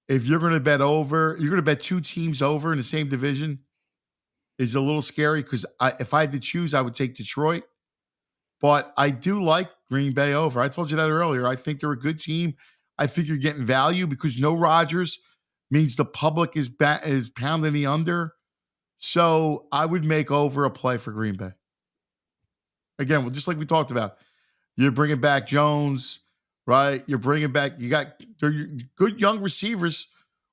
if you're going to bet over, you're going to bet two teams over in the same division is a little scary because if I had to choose, I would take Detroit. But I do like Green Bay over. I told you that earlier. I think they're a good team. I think you're getting value because no Rodgers means the public is pounding the under. So I would make over a play for Green Bay. Again, well, just like we talked about, you're bringing back Jones, right? You're bringing back, you got good young receivers,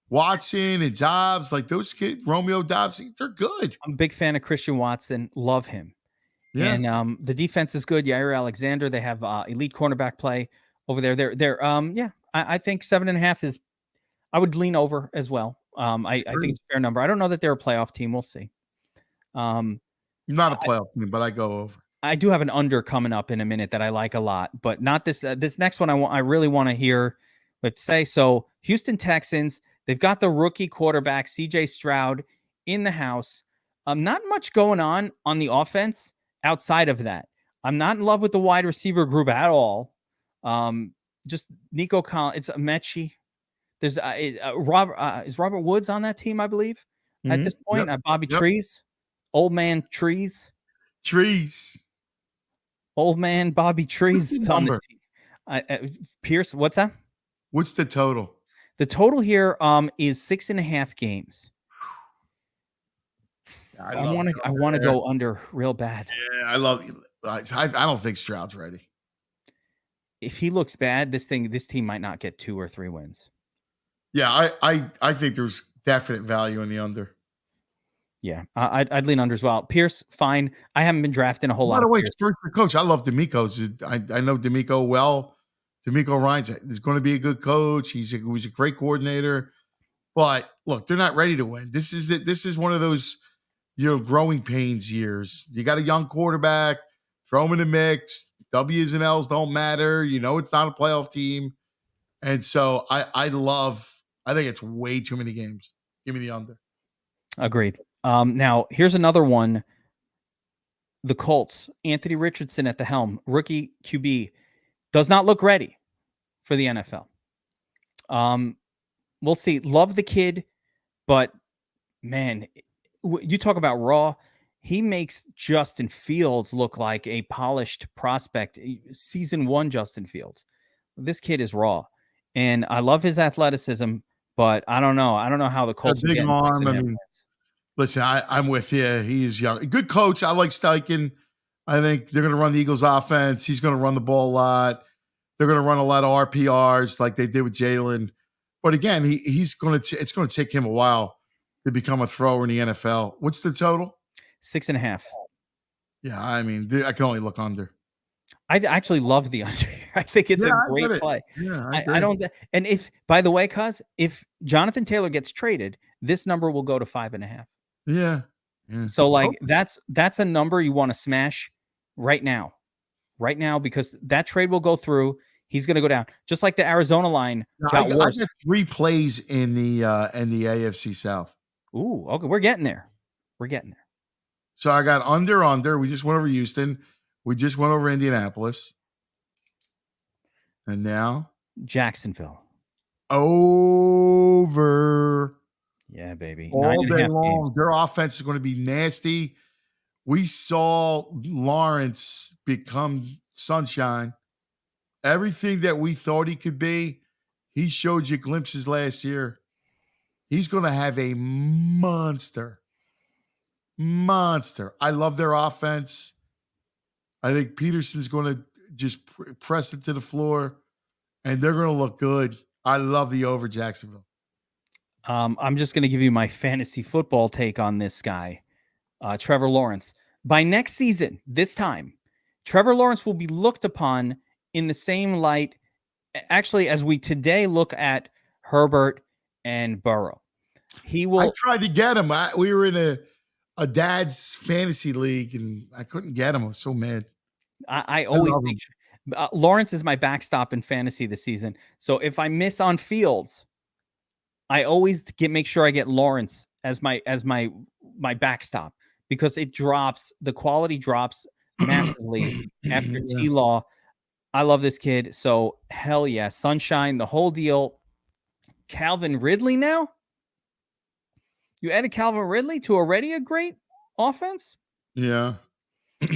Watson and Dobbs, like those kids, Romeo Dobbs, they're good. I'm a big fan of Christian Watson. Love him. Yeah. And the defense is good. Yair Alexander, they have elite cornerback play over there. I think 7.5 is, I would lean over as well. I think it's a fair number. I don't know that they're a playoff team. We'll see. Not a playoff team, but I go over. I do have an under coming up in a minute that I like a lot, but not this. This next one I really want to hear. Let's say so. Houston Texans. They've got the rookie quarterback CJ Stroud in the house. Not much going on the offense outside of that. I'm not in love with the wide receiver group at all. Just Nico Collins. It's a Mechie. There's is Robert Woods on that team, I believe, at this point. Bobby Trees, old man Trees. Old man Bobby Trees on the team. Pierce, what's that? What's the total? The total here is 6.5 games. I want to go under real bad. Yeah, I don't think Stroud's ready. If he looks bad, this team might not get 2 or 3 wins. Yeah, I think there's definite value in the under. Yeah, I'd lean under as well. Pierce, fine. I haven't been drafting a whole lot. By the way, first coach, I love D'Amico. I know D'Amico well. D'Amico Ryan's is going to be a good coach. He's a great coordinator. But look, they're not ready to win. This is one of those growing pains years. You got a young quarterback, throw him in the mix. W's and L's don't matter. It's not a playoff team. And so I think it's way too many games. Give me the under. Agreed. Now, here's another one. The Colts, Anthony Richardson at the helm, rookie QB, does not look ready for the NFL. We'll see. Love the kid, but man, you talk about raw. He makes Justin Fields look like a polished prospect. Season 1 Justin Fields. This kid is raw, and I love his athleticism, but I don't know. I don't know how the Colts big arm. Listen, I'm with you. He's young. Good coach. I like Steichen. I think they're going to run the Eagles offense. He's going to run the ball a lot. They're going to run a lot of RPRs like they did with Jalen. But again, it's going to take him a while to become a thrower in the NFL. What's the total? 6.5. Yeah, I mean, I can only look under. I actually love the under. I think it's a great play. Yeah, I don't. And if, by the way, if Jonathan Taylor gets traded, this number will go to 5.5. Yeah. So that's a number you want to smash right now, because that trade will go through. He's going to go down, just like the Arizona line got worse. I got 3 plays in the AFC South. Ooh, okay, we're getting there. So I got under. We just went over Houston. We just went over Indianapolis, and now Jacksonville over. Yeah, baby. All day long. Their offense is going to be nasty. We saw Lawrence become sunshine. Everything that we thought he could be, he showed you glimpses last year. He's going to have a monster. I love their offense. I think Peterson's going to just press it to the floor, and they're going to look good. I love the over Jacksonville. I'm just going to give you my fantasy football take on this guy, Trevor Lawrence. By next season, this time, Trevor Lawrence will be looked upon in the same light actually, as we today look at Herbert and Burrow, he I will. tried to get him. We were in a dad's fantasy league, and I couldn't get him. I was so mad. I I always love make him. sure. Lawrence is my backstop in fantasy this season. So if I miss on Fields, I always make sure I get Lawrence as my backstop, because the quality drops massively after Yeah. T-Law. I love this kid. So hell yeah, Sunshine, the whole deal. Calvin Ridley now? You added Calvin Ridley to already a great offense? Yeah.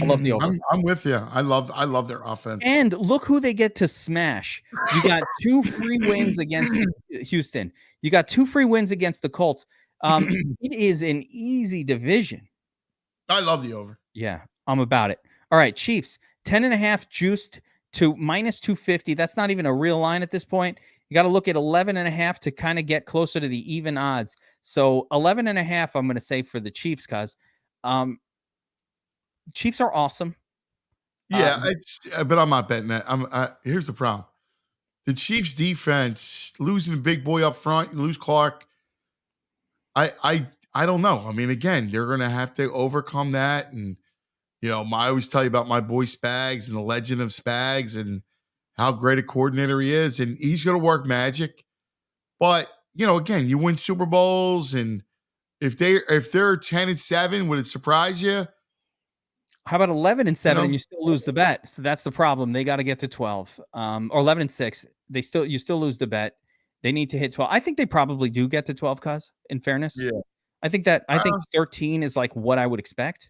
I love the over. I'm with you. I love their offense. And look who they get to smash. You got 2 free wins against Houston. You got 2 free wins against the Colts. It is an easy division. I love the over. Yeah, I'm about it. All right, Chiefs, 10.5 juiced to -250. That's not even a real line at this point. You got to look at 11.5 to kind of get closer to the even odds. So 11.5, I'm going to say for the Chiefs, because Chiefs are awesome. Yeah, but I'm not betting that. Here's the problem: the Chiefs' defense losing the big boy up front, you lose Clark. I don't know. I mean, again, they're going to have to overcome that, and I always tell you about my boy Spags and the legend of Spags and how great a coordinator he is, and he's going to work magic. But again, you win Super Bowls, and if they're 10-7, would it surprise you? How about 11-7 and you still lose the bet? So that's the problem. They got to get to 12, or 11-6. You still lose the bet. They need to hit 12. I think they probably do get to 12, cuz, in fairness. Yeah. I think 13 is like what I would expect.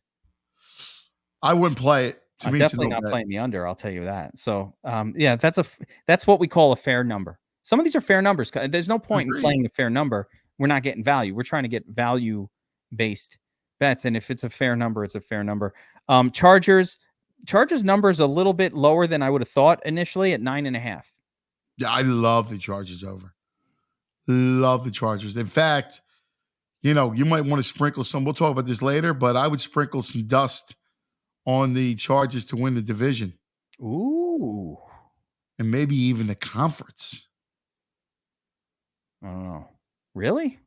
I wouldn't play it. To me, Definitely not playing the under, I'll tell you that. So, yeah, that's what we call a fair number. Some of these are fair numbers. There's no point in playing a fair number. We're not getting value. We're trying to get value-based bets, and if it's a fair number, it's a fair number. Chargers number is a little bit lower than I would have thought initially at 9.5. Yeah, I love the Chargers over. Love the Chargers. In fact, you might want to sprinkle some. We'll talk about this later, but I would sprinkle some dust on the Chargers to win the division. Ooh. And maybe even the conference. I don't know. Really?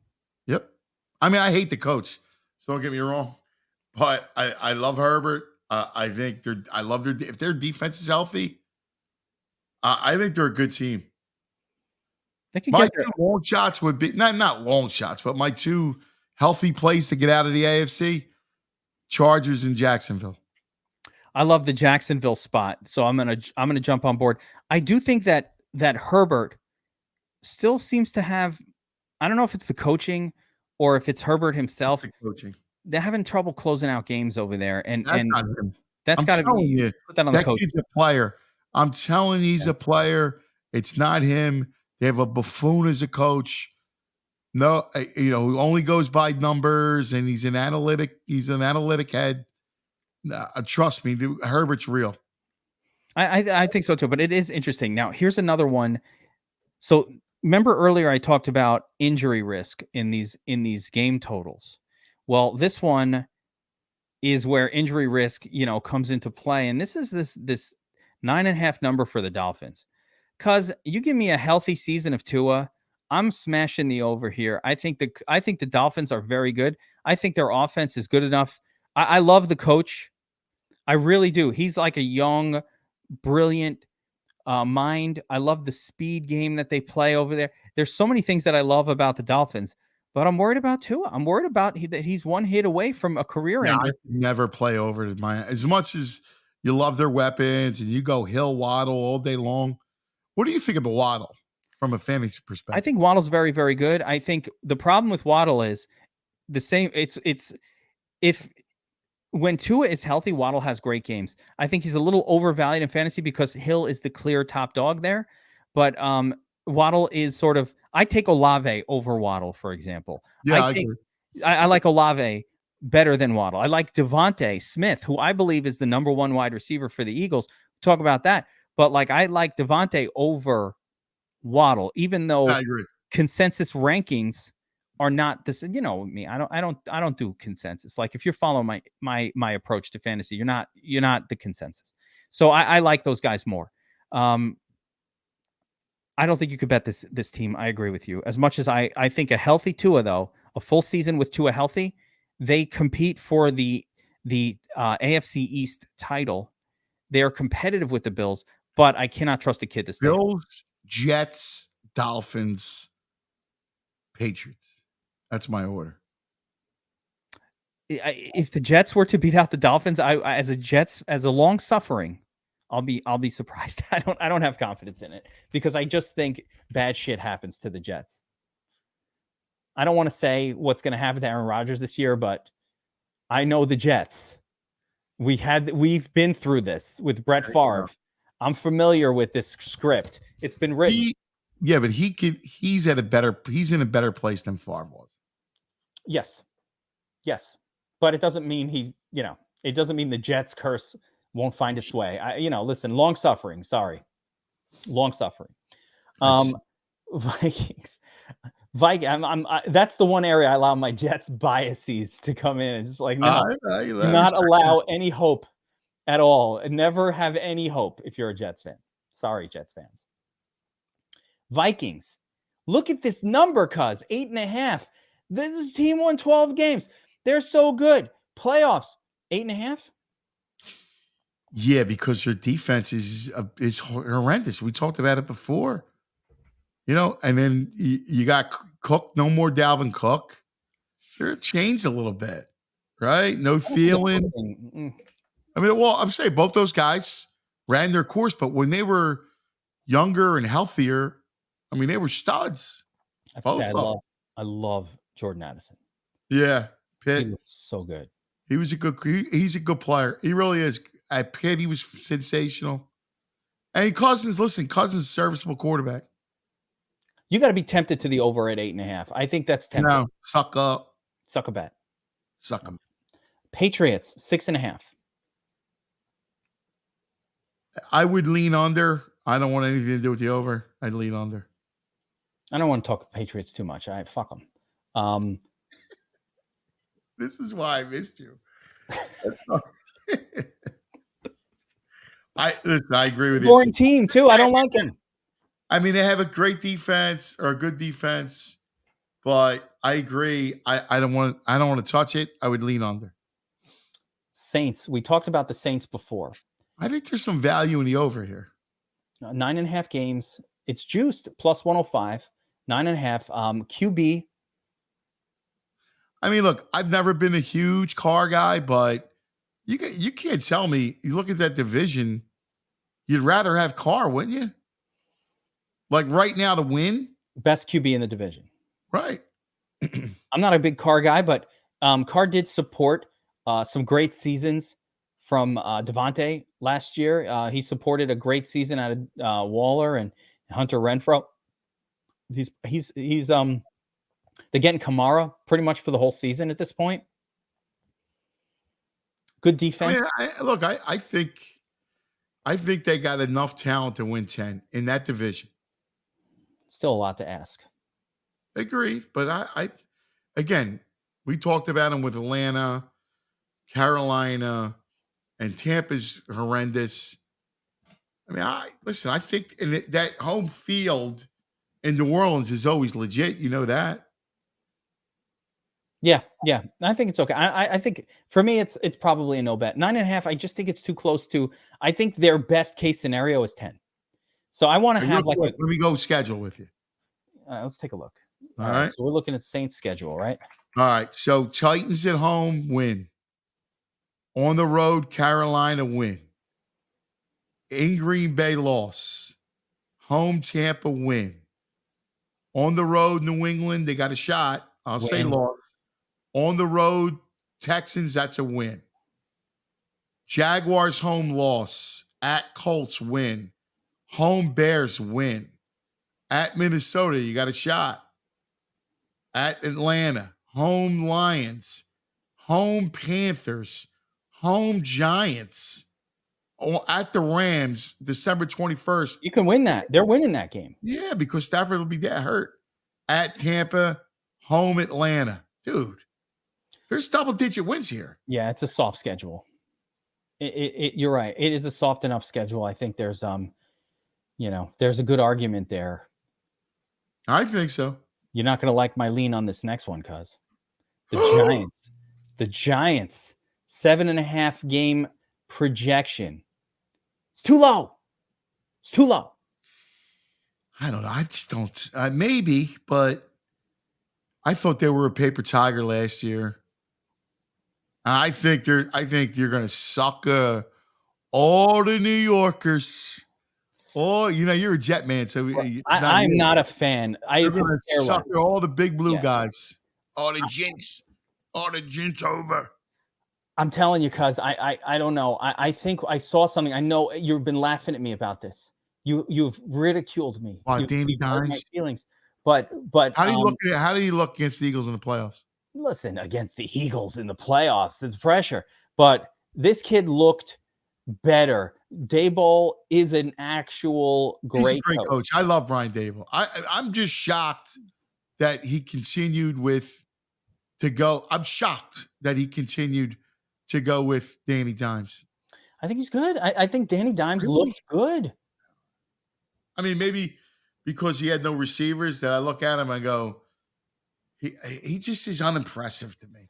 Yep. I mean, I hate the coach, so don't get me wrong. But I love Herbert. I think if their defense is healthy, I think they're a good team. My two long shots would be not long shots, but my two healthy plays to get out of the AFC: Chargers and Jacksonville. I love the Jacksonville spot, so I'm gonna jump on board. I do think that Herbert still seems to have. I don't know if it's the coaching or if it's Herbert himself. The coaching. They're having trouble closing out games over there, and Not him. that's got to be put that on the coach. He's a player. I'm telling you, he's a player. It's not him. They have a buffoon as a coach. No, who only goes by numbers, and he's an analytic head. Trust me, dude, Herbert's real. I think so too, but it is interesting. Now, here's another one. So remember earlier I talked about injury risk in these game totals. Well, this one is where injury risk, comes into play, and this is this 9.5 number for the Dolphins. Because you give me a healthy season of Tua, I'm smashing the over here. I think the Dolphins are very good. I think their offense is good enough. I love the coach. I really do. He's like a young, brilliant mind. I love the speed game that they play over there. There's so many things that I love about the Dolphins, but I'm worried about Tua. I'm worried about that he's one hit away from a career ender. I never play over to as much as you love their weapons and you go Hill, Waddle all day long. What do you think of Waddle from a fantasy perspective? I think Waddle's very, very good. I think the problem with Waddle is the same. When Tua is healthy, Waddle has great games. I think he's a little overvalued in fantasy because Hill is the clear top dog there. But Waddle is sort of, I take Olave over Waddle, for example. Yeah, I like Olave better than Waddle. I like Devontae Smith, who I believe is the number 1 wide receiver for the Eagles. Talk about that. But I like Devontae over Waddle, even though consensus rankings are not this. Me, I don't do consensus. Like, if you're following my approach to fantasy, you're not the consensus. So I like those guys more. I don't think you could bet this team. I agree with you. As much as I think a healthy Tua, though, a full season with Tua healthy, they compete for the AFC East title. They are competitive with the Bills, but I cannot trust the kid to stay. Bills, Jets, Dolphins, Patriots. That's my order. If the Jets were to beat out the Dolphins, as a long suffering, I'll be surprised. I don't have confidence in it because I just think bad shit happens to the Jets. I don't want to say what's going to happen to Aaron Rodgers this year, but I know the Jets. We've been through this with Brett Favre. I'm familiar with this script. It's been written. But he's in a better place than Favre was. Yes. But it doesn't mean it doesn't mean the Jets curse won't find its way. Listen, long suffering. Sorry. Long suffering. Vikings. That's the one area I allow my Jets biases to come in. It's like, no, do not allow any hope at all. Never have any hope if you're a Jets fan. Sorry, Jets fans. Vikings. Look at this number, cuz 8.5. This team won 12 games. They're so good. Playoffs, 8.5. Yeah, because their defense is horrendous. We talked about it before. And then you got Cook, no more Dalvin Cook. They're changed a little bit, right? No feeling. I'm saying both those guys ran their course, but when they were younger and healthier, they were studs. I love Jordan Addison. Yeah, Pitt. He was so good. He's a good player. He really is. At Pitt, he was sensational. And Cousins is a serviceable quarterback. You got to be tempted to the over at 8.5. I think that's tempting. No, suck up. Suck a bet. Suck them. Patriots, 6.5. I would lean under. I don't want anything to do with the over. I'd lean under. I don't want to talk Patriots too much. Fuck them. This is why I missed you. I agree with you. Boring team too. I don't like them. They have a great defense or a good defense, but I agree. I don't want to touch it. I would lean under. Saints. We talked about the Saints before. I think there's some value in the over here. 9.5 games. It's juiced plus 105. 9.5. QB. Look, I've never been a huge Carr guy, but you can't tell me. You look at that division, you'd rather have Carr, wouldn't you? Like right now to win? Best QB in the division. Right. I'm not a big Carr guy, but Carr did support some great seasons from Devontae last year. He supported a great season out of Waller and Hunter Renfrow. He's they're getting Kamara pretty much for the whole season at this point. Good defense. I think they got enough talent to win 10 in that division. Still a lot to ask. Agreed, but again, we talked about them with Atlanta, Carolina, and Tampa's horrendous. I think that home field in New Orleans is always legit. You know that. Yeah. I think it's okay. I think for me, it's probably a no bet. 9.5. I just think it's too close to. I think their best case scenario is 10. So I want to have let me go schedule with you. Let's take a look. All right. So we're looking at Saints schedule, right? All right. So Titans at home win. On the road, Carolina win. In Green Bay loss. Home Tampa win. On the road, New England, they got a shot. I'll say loss. On the road, Texans, that's a win. Jaguars home loss. At Colts win. Home Bears win. At Minnesota, you got a shot. At Atlanta, home Lions. Home Panthers. Home Giants. At the Rams, December 21st. You can win that. They're winning that game. Yeah, because Stafford will be that hurt. At Tampa, home Atlanta. Dude, there's double-digit wins here. Yeah, it's a soft schedule. You're right. It is a soft enough schedule. I think there's there's a good argument there. I think so. You're not going to like my lean on this next one, cuz the Giants 7.5 game projection. It's too low. It's too low. I don't know. I just don't. Maybe, but I thought they were a paper tiger last year. I think you're going to sucker all the New Yorkers. Oh, you're a Jet man, so I'm not a fan. You're going to sucker all the big blue guys. All the jinx over. I'm telling you, cuz I don't know. I think I saw something. I know you've been laughing at me about this. You've ridiculed me. Danny Dimes? My feelings. But how do you look against the Eagles in the playoffs? Listen, against the Eagles in the playoffs, there's pressure. But this kid looked better. Daboll is an actual great, He's a great coach. I love Brian Daboll. I'm just shocked that he continued to go. I'm shocked that he continued to go with Danny Dimes. I think he's good. I think Danny Dimes looked good. I mean, maybe because he had no receivers that I look at him and go, he just is unimpressive to me.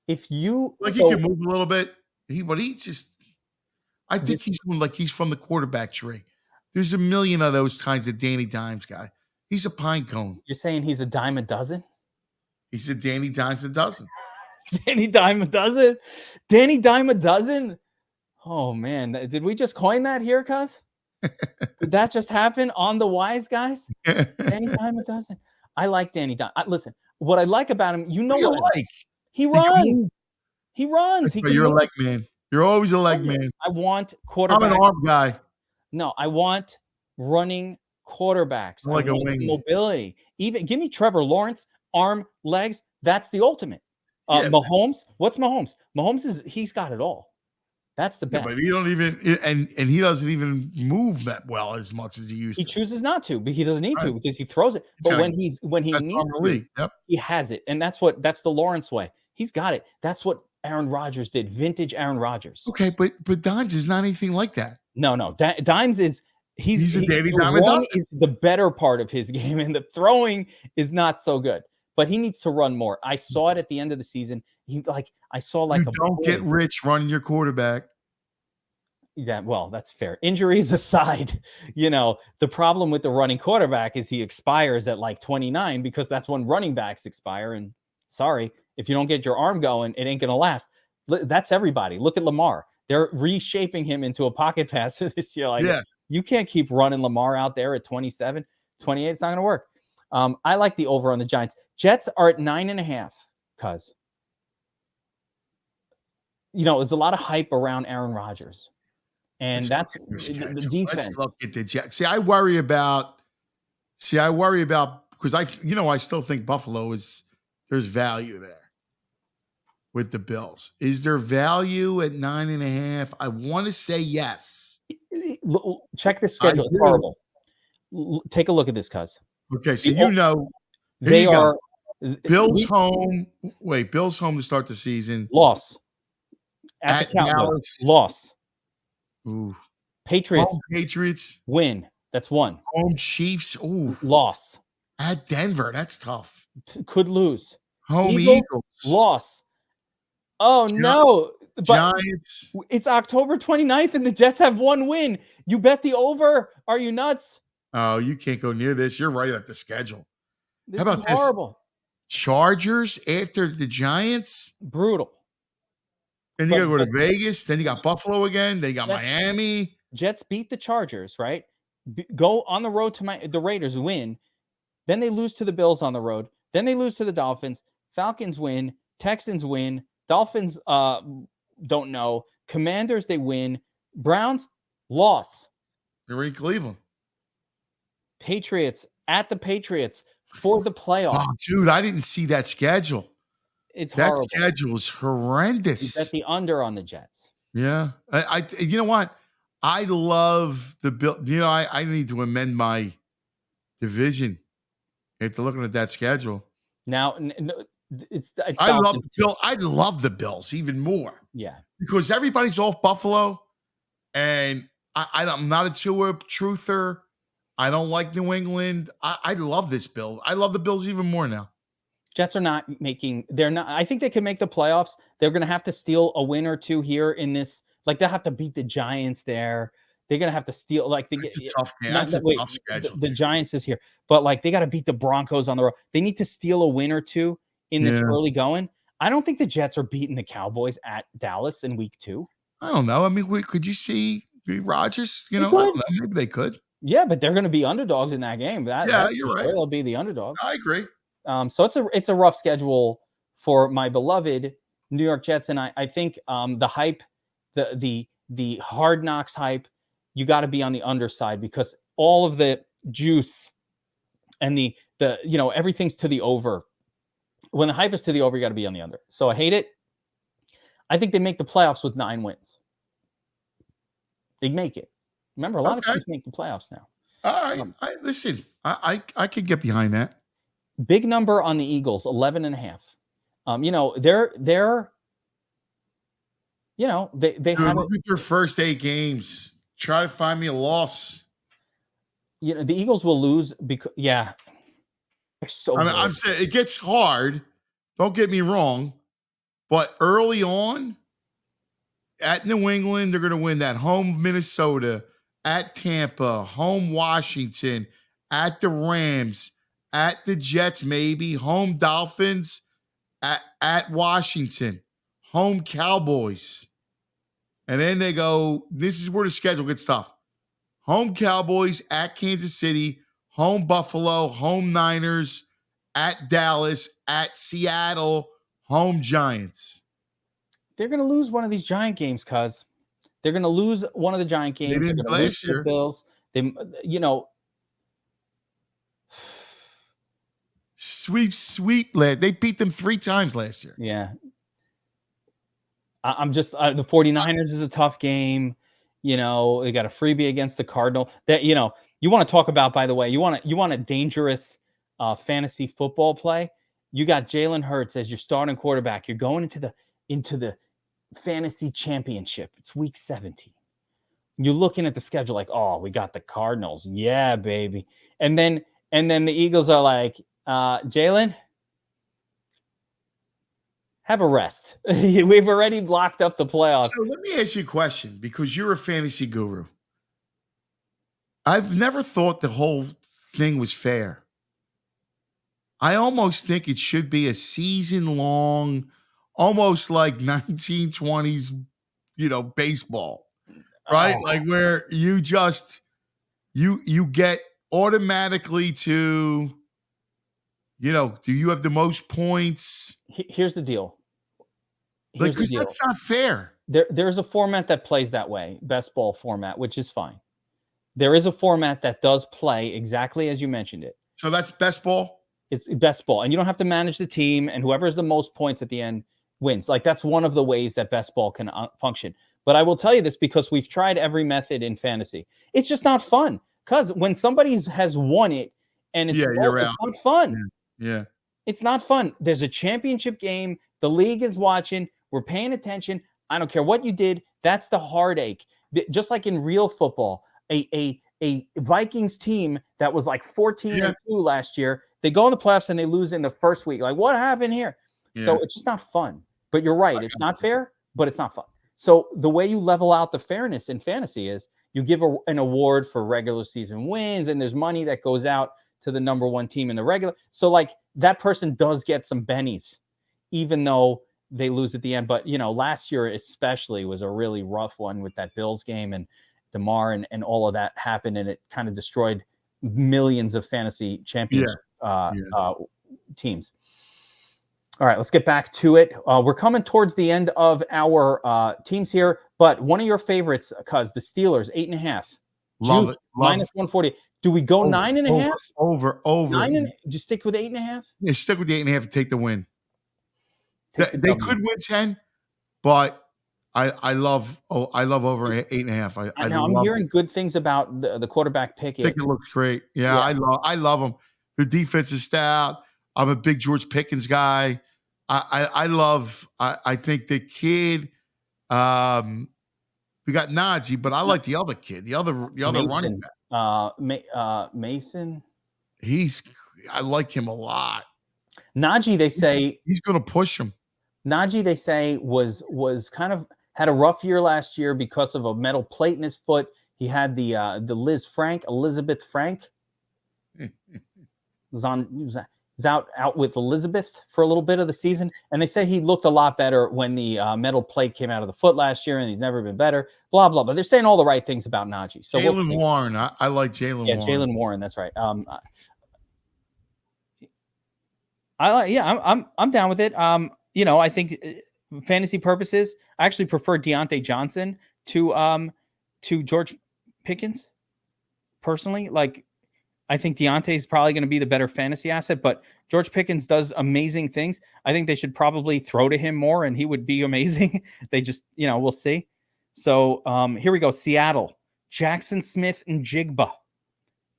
If you he can move a little bit, I think he's from the quarterback tree. There's a million of those kinds of Danny Dimes guy. He's a pine cone. You're saying he's a dime a dozen? He's a Danny Dimes a dozen. Danny Dime a dozen? Danny Dime a dozen? Oh man, did we just coin that here, cuz? Did that just happen on the Wise Guys? Danny Dime a dozen. I like Danny Dime. Listen, what I like about him, what I like. He runs. He runs. You're a leg man. You're always a leg man. I want quarterbacks. I'm an arm guy. No, I want running quarterbacks. Like a wing. Mobility. Even give me Trevor Lawrence, arm, legs. That's the ultimate. Mahomes. What's Mahomes? Mahomes he's got it all. That's the best. But he don't even and he doesn't even move that well as much as he used to. He chooses not to, but he doesn't need to because he throws it. But when he needs to, he has it. And that's the Lawrence way. He's got it. That's what Aaron Rodgers did. Vintage Aaron Rodgers. Okay, but Dimes is not anything like that. No. Dimes is he's a Danny Dimes. Is the better part of his game, and the throwing is not so good. But he needs to run more. I saw it at the end of the season. I saw you don't get rich running your quarterback. Yeah, well, that's fair. Injuries aside, the problem with the running quarterback is he expires at 29 because that's when running backs expire. And sorry, if you don't get your arm going, it ain't going to last. That's everybody. Look at Lamar. They're reshaping him into a pocket passer this year. You can't keep running Lamar out there at 27, 28. It's not going to work. I like the over on the Giants. Jets are at 9.5, cuz. There's a lot of hype around Aaron Rodgers. And that's the defense. Let's look at the Jets. I worry about because I still think Buffalo there's value there with the Bills. Is there value at 9.5? I want to say yes. Check the schedule. It's horrible. Take a look at this, cuz. Okay, so they are Bills home. Wait, Bills home to start the season. Loss at the Cowboys. Loss. Ooh. Patriots win. That's one. Home Chiefs. Ooh. Loss. At Denver. That's tough. Could lose. Home Eagles. Loss. Oh, no. Giants. It's October 29th and the Jets have one win. You bet the over. Are you nuts? Oh, you can't go near this. You're right at the schedule. How about this? Horrible. Chargers after the Giants. Brutal. Then you got to go to Vegas. Then you got Buffalo again. Then you got Miami. Jets beat the Chargers, right? Go on the road to the Raiders, win. Then they lose to the Bills on the road. Then they lose to the Dolphins. Falcons win. Texans win. Dolphins don't know. Commanders, they win. Browns, loss. They're in Cleveland. Patriots at the Patriots for the playoffs. Oh, dude, I didn't see that schedule. It's horrible. That schedule is horrendous. You bet the under on the Jets. Yeah. I you know what? I love the Bill. I need to amend my division after looking at that schedule. Now, it's I love the Bills even more. Yeah. Because everybody's off Buffalo, and I'm not a truther. I don't like New England. I love this Bill. I love the Bills even more now. Jets are not making. They're not. I think they can make the playoffs. They're going to have to steal a win or two here in this. Like they'll have to beat the Giants there. They're going to have to steal. Like they That's get a tough game. not, That's a wait, tough schedule. the Giants is here, but like they got to beat the Broncos on the road. They need to steal a win or two in this early going. I don't think the Jets are beating the Cowboys at Dallas in week 2. I don't know. I mean, could you see Rodgers? You know, I don't know. Maybe they could. Yeah, but they're going to be underdogs in that game. That's you're for right. sure. They'll be the underdog. I agree. So it's a rough schedule for my beloved New York Jets, and I think the hype, the Hard Knocks hype, you got to be on the underside because all of the juice and the everything's to the over. When the hype is to the over, you got to be on the under. So I hate it. I think they make the playoffs with 9 wins. They make it. Remember, a lot of teams make the playoffs now. All right. Listen, I could get behind that. Big number on the Eagles, 11.5. They have look at their first 8 games. Try to find me a loss. The Eagles will lose because they're so. I'm saying it gets hard. Don't get me wrong, but early on at New England, they're going to win that home Minnesota, at Tampa, home Washington, at the Rams, at the Jets, maybe home Dolphins, at Washington, home Cowboys. And then they go, this is where the schedule gets tough. Home Cowboys, at Kansas City, home Buffalo, home Niners, at Dallas, at Seattle, home Giants. They're going to lose one of these Giant games, cuz. They're going to lose one of the Giant games. They didn't last year. The Bills. Sweep. They beat them 3 times last year. Yeah. I'm just the 49ers is a tough game. They got a freebie against the Cardinal. That you want to talk about, by the way, you want a dangerous fantasy football play. You got Jalen Hurts as your starting quarterback. You're going into the fantasy championship. It's week 17. You're looking at the schedule like, oh, we got the Cardinals. Yeah, baby. And then the Eagles are like, Jalen, have a rest. We've already blocked up the playoffs. So let me ask you a question, because you're a fantasy guru. I've never thought the whole thing was fair. I almost think it should be a season-long, almost like 1920s, baseball, right? Like where you just you get automatically to, do you have the most points? Here's the deal. Because that's not fair. There's a format that plays that way, best ball format, which is fine. There is a format that does play exactly as you mentioned it. So that's best ball? It's best ball. And you don't have to manage the team, and whoever has the most points at the end wins. Like that's one of the ways that best ball can function. But I will tell you this because we've tried every method in fantasy. It's just not fun. Because when somebody has won it and it's not fun. Yeah. It's not fun. There's a championship game. The league is watching. We're paying attention. I don't care what you did. That's the heartache. Just like in real football, a Vikings team that was like 14-2 last year, they go in the playoffs and they lose in the first week. Like, what happened here? Yeah. So it's just not fun. But you're right. It's not fair, but it's not fun. So the way you level out the fairness in fantasy is you give an award for regular season wins, and there's money that goes out to the number 1 team in the regular. So like that person does get some bennies, even though they lose at the end. But, last year especially was a really rough one with that Bills game, and DeMar and all of that happened, and it kind of destroyed millions of fantasy championship teams. All right, let's get back to it. We're coming towards the end of our teams here, but one of your favorites, cuz the Steelers, 8.5. Love it. Minus 140. Do we go 9.5? Over. Just stick with 8.5? Yeah, stick with the 8.5 and take the win. They could win 10, but I love over 8.5. I'm hearing good things about the quarterback pick. I think it looks great. Yeah. I love them. The defense is stout. I'm a big George Pickens guy. I think the kid, We got Najee, but I like the other kid, the other running back. Mason. I like him a lot. Najee, they say he's going to push him. Najee, they say, was kind of had a rough year last year because of a metal plate in his foot. He had the Elizabeth Frank. He was out with Elizabeth for a little bit of the season, and they say he looked a lot better when the metal plate came out of the foot last year, and he's never been better. Blah blah. But they're saying all the right things about Najee. So Jaylen Warren, I like Jaylen Warren. Yeah, Jaylen Warren. That's right. I'm down with it. I think fantasy purposes, I actually prefer Deontay Johnson to George Pickens. Personally, I think Deontay is probably going to be the better fantasy asset, but George Pickens does amazing things. I think they should probably throw to him more, and he would be amazing. They just, we'll see. So here we go. Seattle, Jackson Smith and Jigba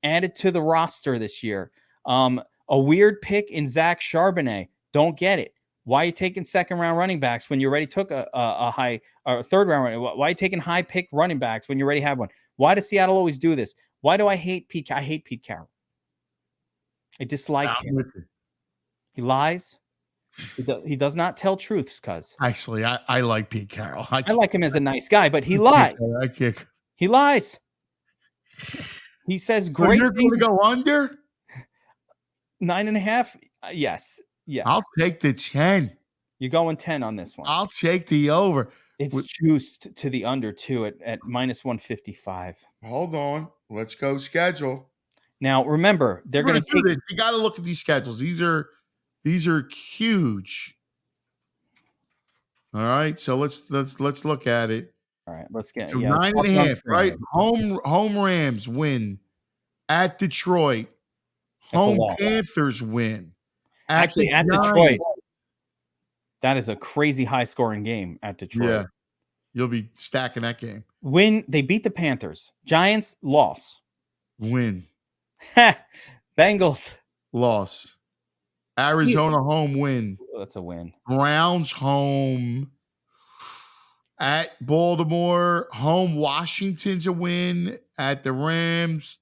added to the roster this year. A weird pick in Zach Charbonnet. Don't get it. Why are you taking second-round running backs when you already took a high or third-round running? Why are you taking high-pick running backs when you already have one? Why does Seattle always do this? Why do I hate Pete? I hate Pete Carroll. I dislike him. He lies. He does not tell truths, cuz. Actually, I like Pete Carroll. I like him as a nice guy, but he lies. He lies. He says great you're things. Going to go under? 9.5? Yes. I'll take the 10. You're going 10 on this one. I'll take the over. It's juiced to the under too at minus 155. Hold on. Let's go schedule. Now remember, they're going to do this. You got to look at these schedules. These are huge. All right. So let's look at it. All right. Let's get 9.5. Right. Home Rams win at Detroit. Home Panthers win. At Detroit. That is a crazy high-scoring game at Detroit. Yeah. You'll be stacking that game. They beat the Panthers. Giants, loss. Win. Bengals. Loss. Arizona, home win. That's a win. Browns, home. At Baltimore, home Washington's a win. At the Rams,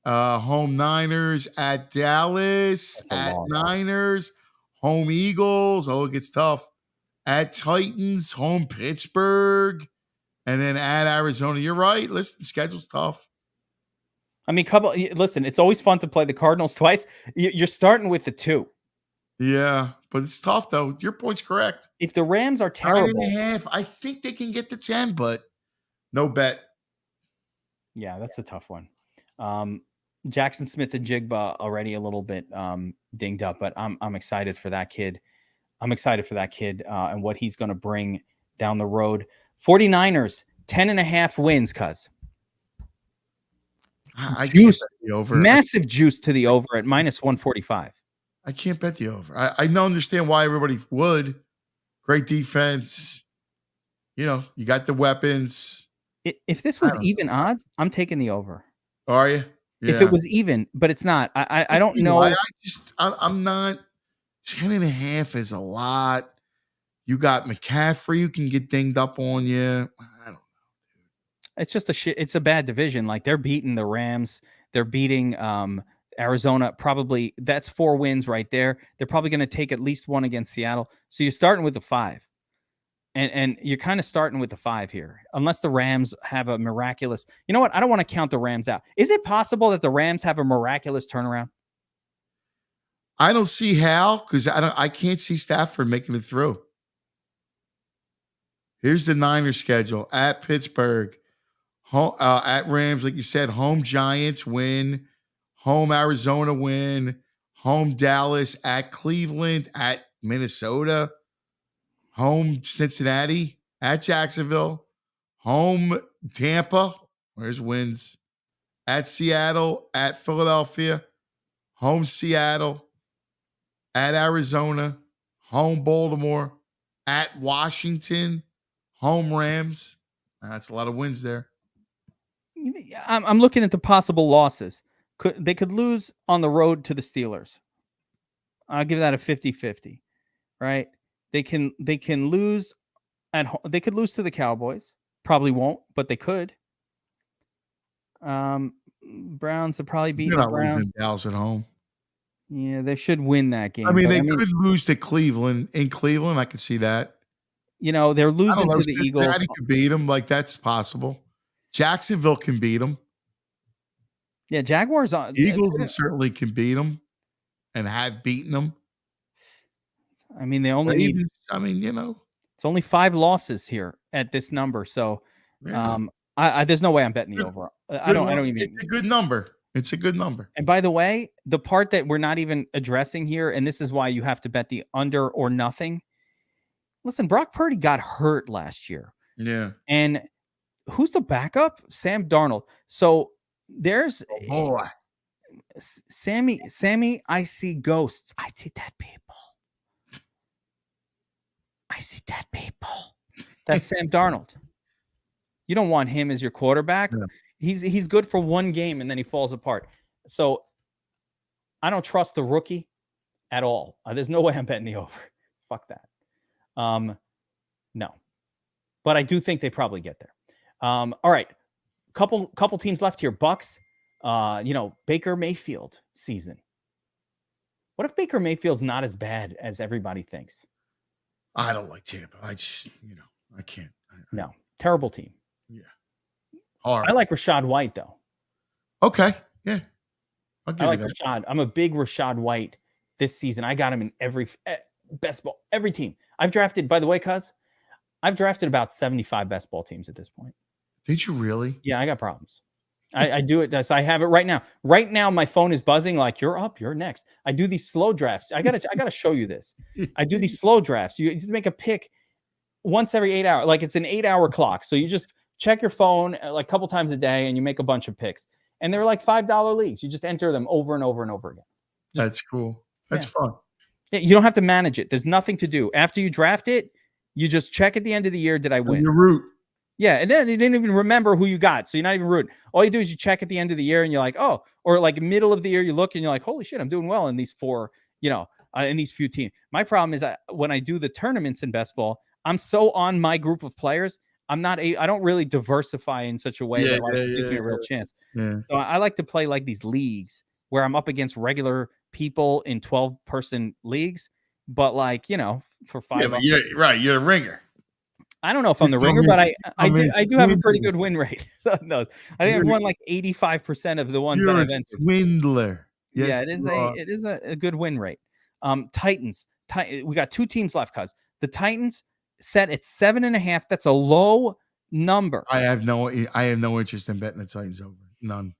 home Niners. At Dallas, at Niners. Home Eagles. Oh, it gets tough. At Titans, home Pittsburgh. And then at Arizona. You're right. Listen, the schedule's tough. I mean, listen, it's always fun to play the Cardinals twice. You're starting with the 2. Yeah, but it's tough, though. Your point's correct. If the Rams are terrible. 9.5, I think they can get to 10, but no bet. Yeah, that's a tough one. Jackson Smith and Jigba already a little bit dinged up, but I'm excited for that kid. And what he's going to bring down the road. 49ers, 10.5 wins, cuz. Juice, the over. Massive juice to the over at minus 145. I can't bet the over. I don't understand why everybody would. Great defense. You got the weapons. If this was even odds, I'm taking the over. Are you? Yeah. If it was even, but it's not. I don't know. I'm not. 10.5 is a lot. You got McCaffrey who can get dinged up on you. I don't know. It's just it's a bad division. Like, they're beating the Rams. They're beating Arizona. Probably that's 4 wins right there. They're probably going to take at least one against Seattle. So you're starting with a 5. And you're kind of starting with the 5 here, unless the Rams have a miraculous. You know what? I don't want to count the Rams out. Is it possible that the Rams have a miraculous turnaround? I don't see how, because I can't see Stafford making it through. Here's the Niners schedule: at Pittsburgh, at Rams, like you said, home Giants win, home Arizona win, home Dallas, at Cleveland, at Minnesota, home Cincinnati, at Jacksonville, home Tampa, there's wins, at Seattle, at Philadelphia, home Seattle, at Arizona, home Baltimore, at Washington, home Rams. That's a lot of wins there. I'm looking at the possible losses. They could lose on the road to the Steelers. I'll give that a 50-50, right? They can lose at home. They could lose to the Cowboys Probably won't, but they could. Browns will probably beat You're the not Browns. losing Dallas at home. Yeah, they should win that game. I mean, but they could lose to Cleveland. In Cleveland, I could see that. You know, they're I don't losing know. to the Eagles. Cincinnati could beat them. Like, that's possible. Jacksonville can beat them. Yeah, Jaguars on Eagles certainly can beat them and have beaten them. I mean, they only need. Ravens, I mean, you know, It's only 5 losses here at this number. So, yeah. there's no way I'm betting the over. I don't even. It's a good number. It's a good number. And by the way, the part that we're not even addressing here, and this is why you have to bet the under or nothing. Listen, Brock Purdy got hurt last year. Yeah. And who's the backup? Sam Darnold. So there's Sammy, I see ghosts. I see dead people. I see dead people. That's Sam Darnold. You don't want him as your quarterback. Yeah. He's good for one game and then he falls apart. So I don't trust the rookie at all. There's no way I'm betting the over. Fuck that. No. But I do think they probably get there. All right. Couple teams left here. Bucks, Baker Mayfield season. What if Baker Mayfield's not as bad as everybody thinks? I don't like Tampa. I just, I can't. No. Terrible team. Yeah. Hard. I like Rachaad White, though. Okay. Yeah. I like Rachaad. I'm a big Rachaad White this season. I got him in every best ball, every team. I've drafted, by the way, I've drafted about 75 best ball teams at this point. Did you really? Yeah, I got problems. I do it. So I have it right now. Right now, my phone is buzzing like, you're up, you're next. I do these slow drafts. I gotta show you this. I do these slow drafts. You just make a pick once every 8 hours. Like, it's an 8-hour clock. So you just check your phone like a couple times a day and you make a bunch of picks. And they're like $5 leagues. You just enter them over and over and over again. That's cool. That's fun. Yeah, you don't have to manage it. There's nothing to do. After you draft it, you just check at the end of the year, did I win? You root. Yeah, and then you didn't even remember who you got. So you're not even rooting. All you do is you check at the end of the year and you're like, oh, or like middle of the year, you look and you're like, holy shit, I'm doing well in these in these few teams. My problem is when I do the tournaments in best ball, I'm so on my group of players. I don't really diversify in such a way that gives me a real chance. Yeah. So I like to play like these leagues where I'm up against regular people in 12-person leagues, but for $5. Yeah, but you're the ringer. I don't know if I'm the ringer, but I do have a pretty good win rate. No, I think I've won like 85% of the ones that I've entered. Swindler. Yes, yeah, it is a good win rate. Titans. We got 2 teams left, cuz the Titans set at 7.5. That's a low number. I have no interest in betting the Titans over. None.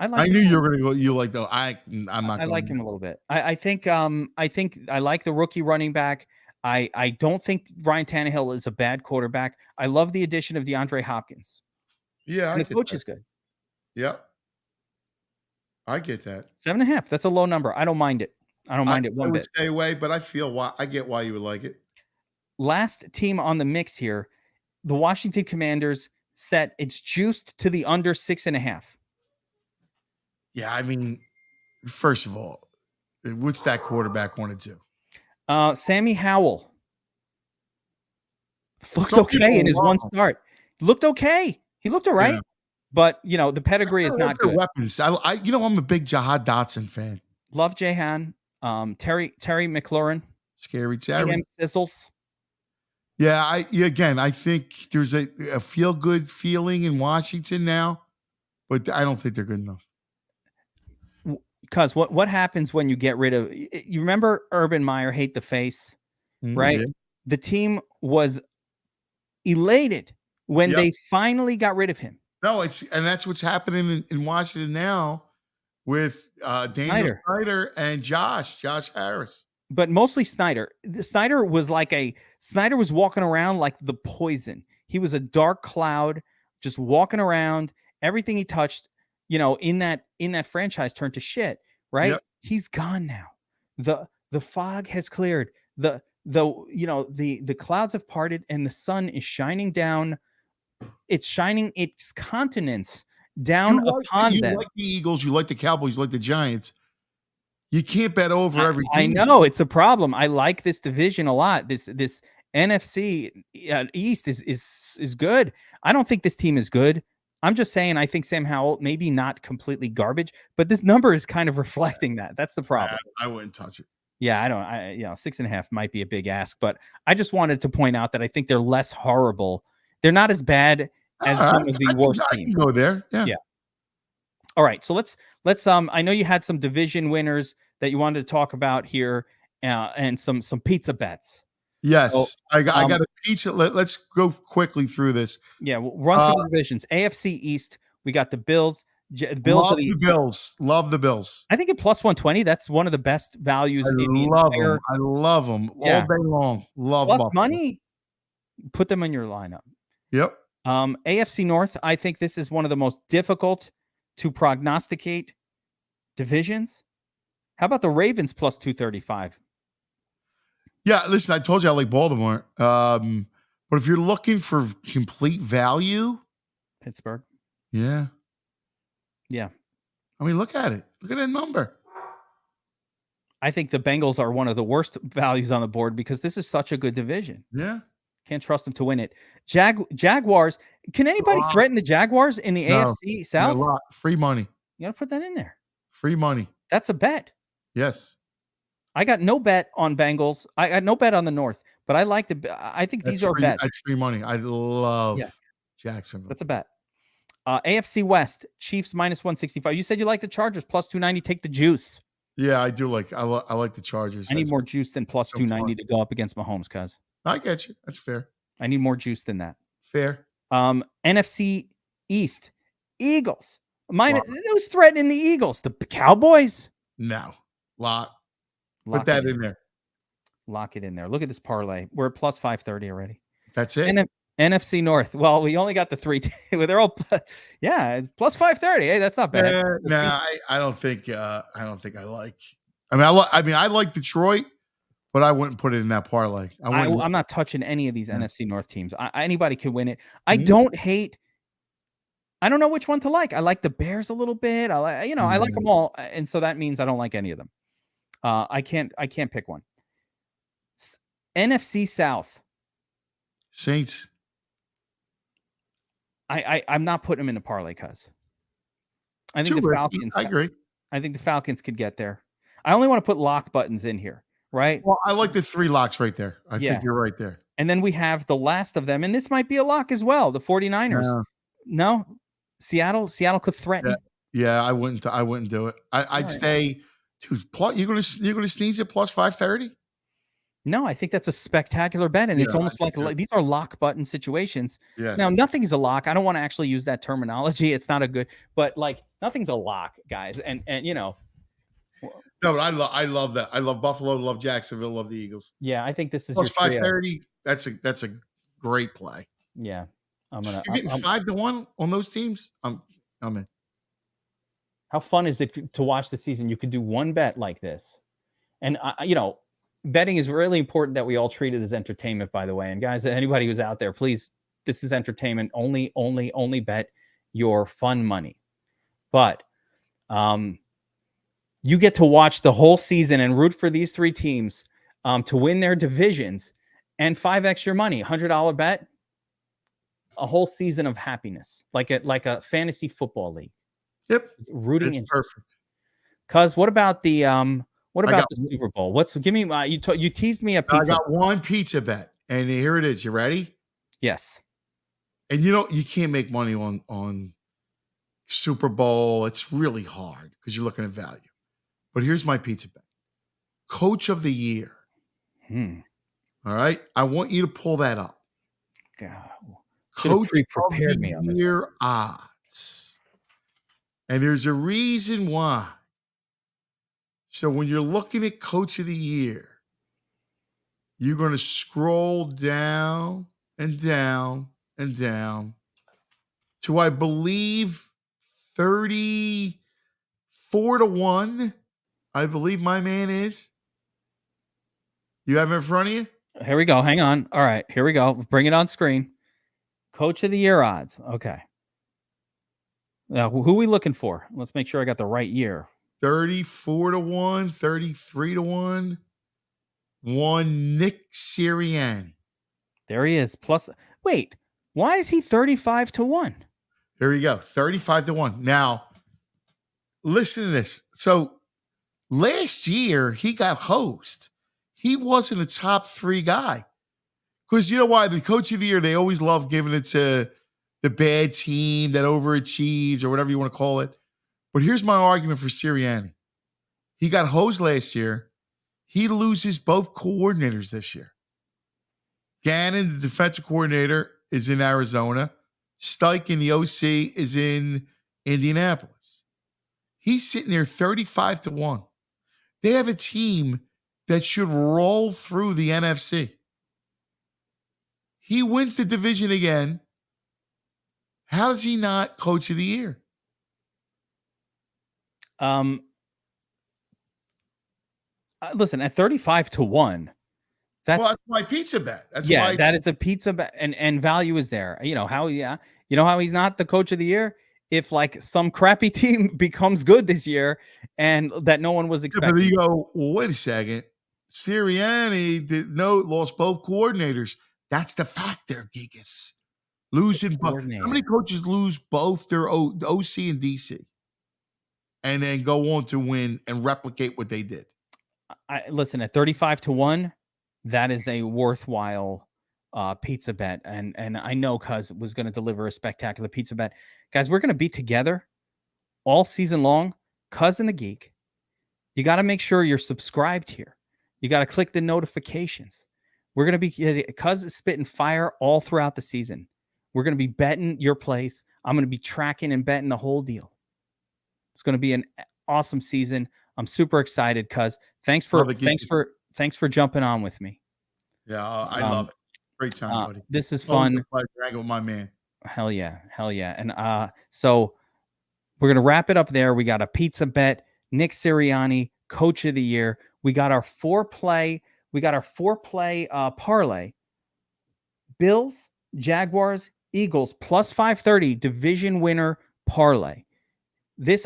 I knew you were going to go. You like though. I'm not. I like him a little bit. I think I like the rookie running back. I don't think Ryan Tannehill is a bad quarterback. I love the addition of DeAndre Hopkins. Yeah, and the coach is good. Yep. I get that. 7.5. That's a low number. I don't mind it. I don't mind it one bit. Stay away, but I get why you would like it. Last team on the mix here, the Washington Commanders set it's juiced to the under 6.5. Yeah, I mean, first of all, what's that quarterback want to do? Sammy Howell looked okay in his one start. Looked okay. He looked all right, but the pedigree is not good. Weapons. I'm a big Jahad Dotson fan. Love Jahan. Terry McLaurin. Scary Terry. Sizzles. Yeah, I think there's a feel good feeling in Washington now, but I don't think they're good enough. Because what happens when you get rid of? You remember Urban Meyer, hate the face, right? Yeah. The team was elated when they finally got rid of him. No, and that's what's happening in Washington now with Daniel Snyder and Josh Harris. But mostly Snyder. Snyder was walking around like the poison. He was a dark cloud, just walking around. Everything he touched, in that franchise turned to shit, right? Yep. He's gone now. The fog has cleared. The clouds have parted and the sun is shining down. It's shining its continents down upon them. You like the Eagles, you like the Cowboys, you like the Giants. You can't bet over every team. I know it's a problem. I like this division a lot. This NFC East is good. I don't think this team is good. I'm just saying I think Sam Howell maybe not completely garbage, but this number is kind of reflecting that. That's the problem. I wouldn't touch it. Yeah, I don't. 6.5 might be a big ask, but I just wanted to point out that I think they're less horrible. They're not as bad as some of the worst teams. I can go there. Yeah. Yeah. All right, so let's. I know you had some division winners that you wanted to talk about here, and some pizza bets. Yes, So, I got a pizza. Let's go quickly through this. Yeah, we'll run through the divisions. AFC East, we got the Bills. The Bills love the Bills. Love the Bills. I think at plus 120, that's one of the best values in the love entire. them. I love them all day long. Love plus Buffalo. money. Put them in your lineup. Yep. AFC North, I think this is one of the most difficult to prognosticate divisions. How about the Ravens plus 235? Yeah, listen, I told you I like Baltimore. But if you're looking for complete value, Pittsburgh. Yeah. Yeah. I mean, look at it. Look at that number. I think the Bengals are one of the worst values on the board because this is such a good division. Yeah. Can't trust them to win it. Jaguars. Can anybody threaten the Jaguars in the AFC South? No, free money. You got to put that in there. Free money. That's a bet. Yes. I got no bet on Bengals. I got no bet on the North, but I like I think these are bets. That's free money. I love Jacksonville. That's a bet. AFC West, Chiefs minus 165. You said you like the Chargers plus 290. Take the juice. Yeah, I do like. I like the Chargers. I need more juice than plus 290 to go up against Mahomes, cuz. I get you. That's fair. I need more juice than that. Fair. NFC East, Eagles. Who's threatening the Eagles? The Cowboys? No. Put that in there. Lock it in there. Look at this parlay. We're at plus 530 already. That's it. NFC North. Well, we only got the three. They're all, plus 530. Hey, that's not bad. I don't think. I like. I like Detroit, but I wouldn't put it in that parlay. I'm not touching any of these NFC North teams. Anybody can win it. I don't hate. I don't know which one to like. I like the Bears a little bit. I like them all, and so that means I don't like any of them. I can't pick one. NFC South. Saints. I'm not putting them in the parlay, cuz I think the Falcons. I agree. I think the Falcons could get there. I only want to put lock buttons in here, right? Well, I like the three locks right there. I think you're right there. And then we have the last of them, and this might be a lock as well. The 49ers. No, Seattle could threaten. Yeah, I wouldn't do it. I'd stay. Dude, you're gonna sneeze at plus 530. No, I think that's a spectacular bet, and it's almost like these are lock button situations. Yeah. Now, nothing's a lock. I don't want to actually use that terminology. It's not a good, but like nothing's a lock, guys. And No, but I love that. I love Buffalo. Love Jacksonville. Love the Eagles. Yeah, I think this is plus 530. That's a great play. Yeah, you're getting 5-1 on those teams. I'm in. How fun is it to watch the season? You could do one bet like this, and betting is really important that we all treat it as entertainment, by the way. And guys, anybody who's out there, please, this is entertainment. Only bet your fun money. But you get to watch the whole season and root for these three teams to win their divisions and 5x your money. $100 bet, a whole season of happiness, like a fantasy football league. Yep, rooting in perfect. Cuz what about the Super Bowl? Give me my you teased me a pizza. I got one pizza bet, and here it is. You ready? Yes. And you can't make money on Super Bowl. It's really hard because you're looking at value. But here's my pizza bet. Coach of the year. All right. I want you to pull that up. God. Coach of the year odds. And there's a reason why. So when you're looking at Coach of the Year, you're going to scroll down and down and down to, I believe, 34-1. I believe my man is. You have it in front of you? Here we go. Hang on. All right. Here we go. Bring it on screen. Coach of the Year odds. Okay. Now, who are we looking for? Let's make sure I got the right year. 34-1, 33-1. One Nick Sirianni. There he is. Plus, wait, why is he 35-1? There you go. 35-1. Now, listen to this. So last year, he got hosed. He wasn't a top 3 guy. Because you know why? The coach of the year, they always love giving it to the bad team that overachieves or whatever you want to call it. But here's my argument for Sirianni. He got hosed last year. He loses both coordinators this year. Gannon, the defensive coordinator, is in Arizona. Steichen, the OC, is in Indianapolis. He's sitting there 35-1. They have a team that should roll through the NFC. He wins the division again. How is he not coach of the year? Listen, at 35-1, that's my pizza bet. That's yeah, why that is a pizza bet, and value is there. You know how? Yeah, you know how he's not the coach of the year if like some crappy team becomes good this year and that no one was expecting. But you go, well, wait a second. Sirianni lost both coordinators. That's the factor, Geekus. Losing both. How many coaches lose both their OC and DC and then go on to win and replicate what they did? Listen, at 35-1, that is a worthwhile pizza bet. And I know Cuz was going to deliver a spectacular pizza bet. Guys, we're going to be together all season long. Cuz and the Geek. You got to make sure you're subscribed here. You got to click the notifications. We're going to be, Cuz is spitting fire all throughout the season. We're going to be betting your place. I'm going to be tracking and betting the whole deal. It's going to be an awesome season. I'm super excited, Cuz. Thanks for jumping on with me. Yeah, I love it. Great time, buddy. This is fun. Drag with my man. Hell yeah. And so we're gonna wrap it up there. We got a pizza bet. Nick Sirianni, coach of the year. We got our 4-play. Parlay. Bills, Jaguars, Eagles plus 530 division winner parlay.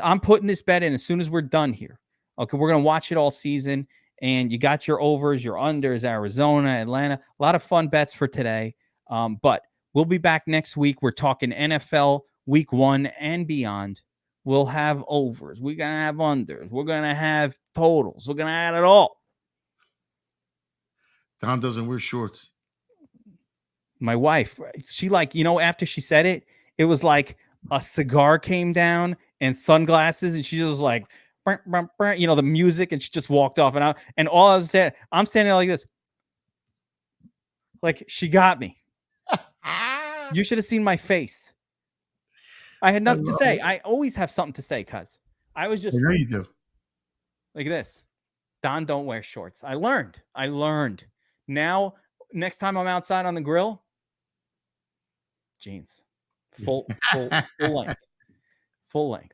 I'm putting this bet in as soon as we're done here. Okay, we're going to watch it all season, and you got your overs, your unders, Arizona, Atlanta. A lot of fun bets for today, but we'll be back next week. We're talking NFL week 1 and beyond. We'll have overs. We're going to have unders. We're going to have totals. We're going to add it all. Don doesn't wear shorts. My wife, she after she said it, it was like a cigar came down and sunglasses, and she was like, the music, and she just walked off. And all I was there, I'm standing there like this. Like, she got me. You should have seen my face. I had nothing to say. I always have something to say, Cuz. I was just I know you do. Like this. Don don't wear shorts. I learned. Now, next time I'm outside on the grill, jeans. Full length. Full length.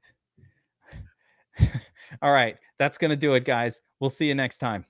All right. That's going to do it, guys. We'll see you next time.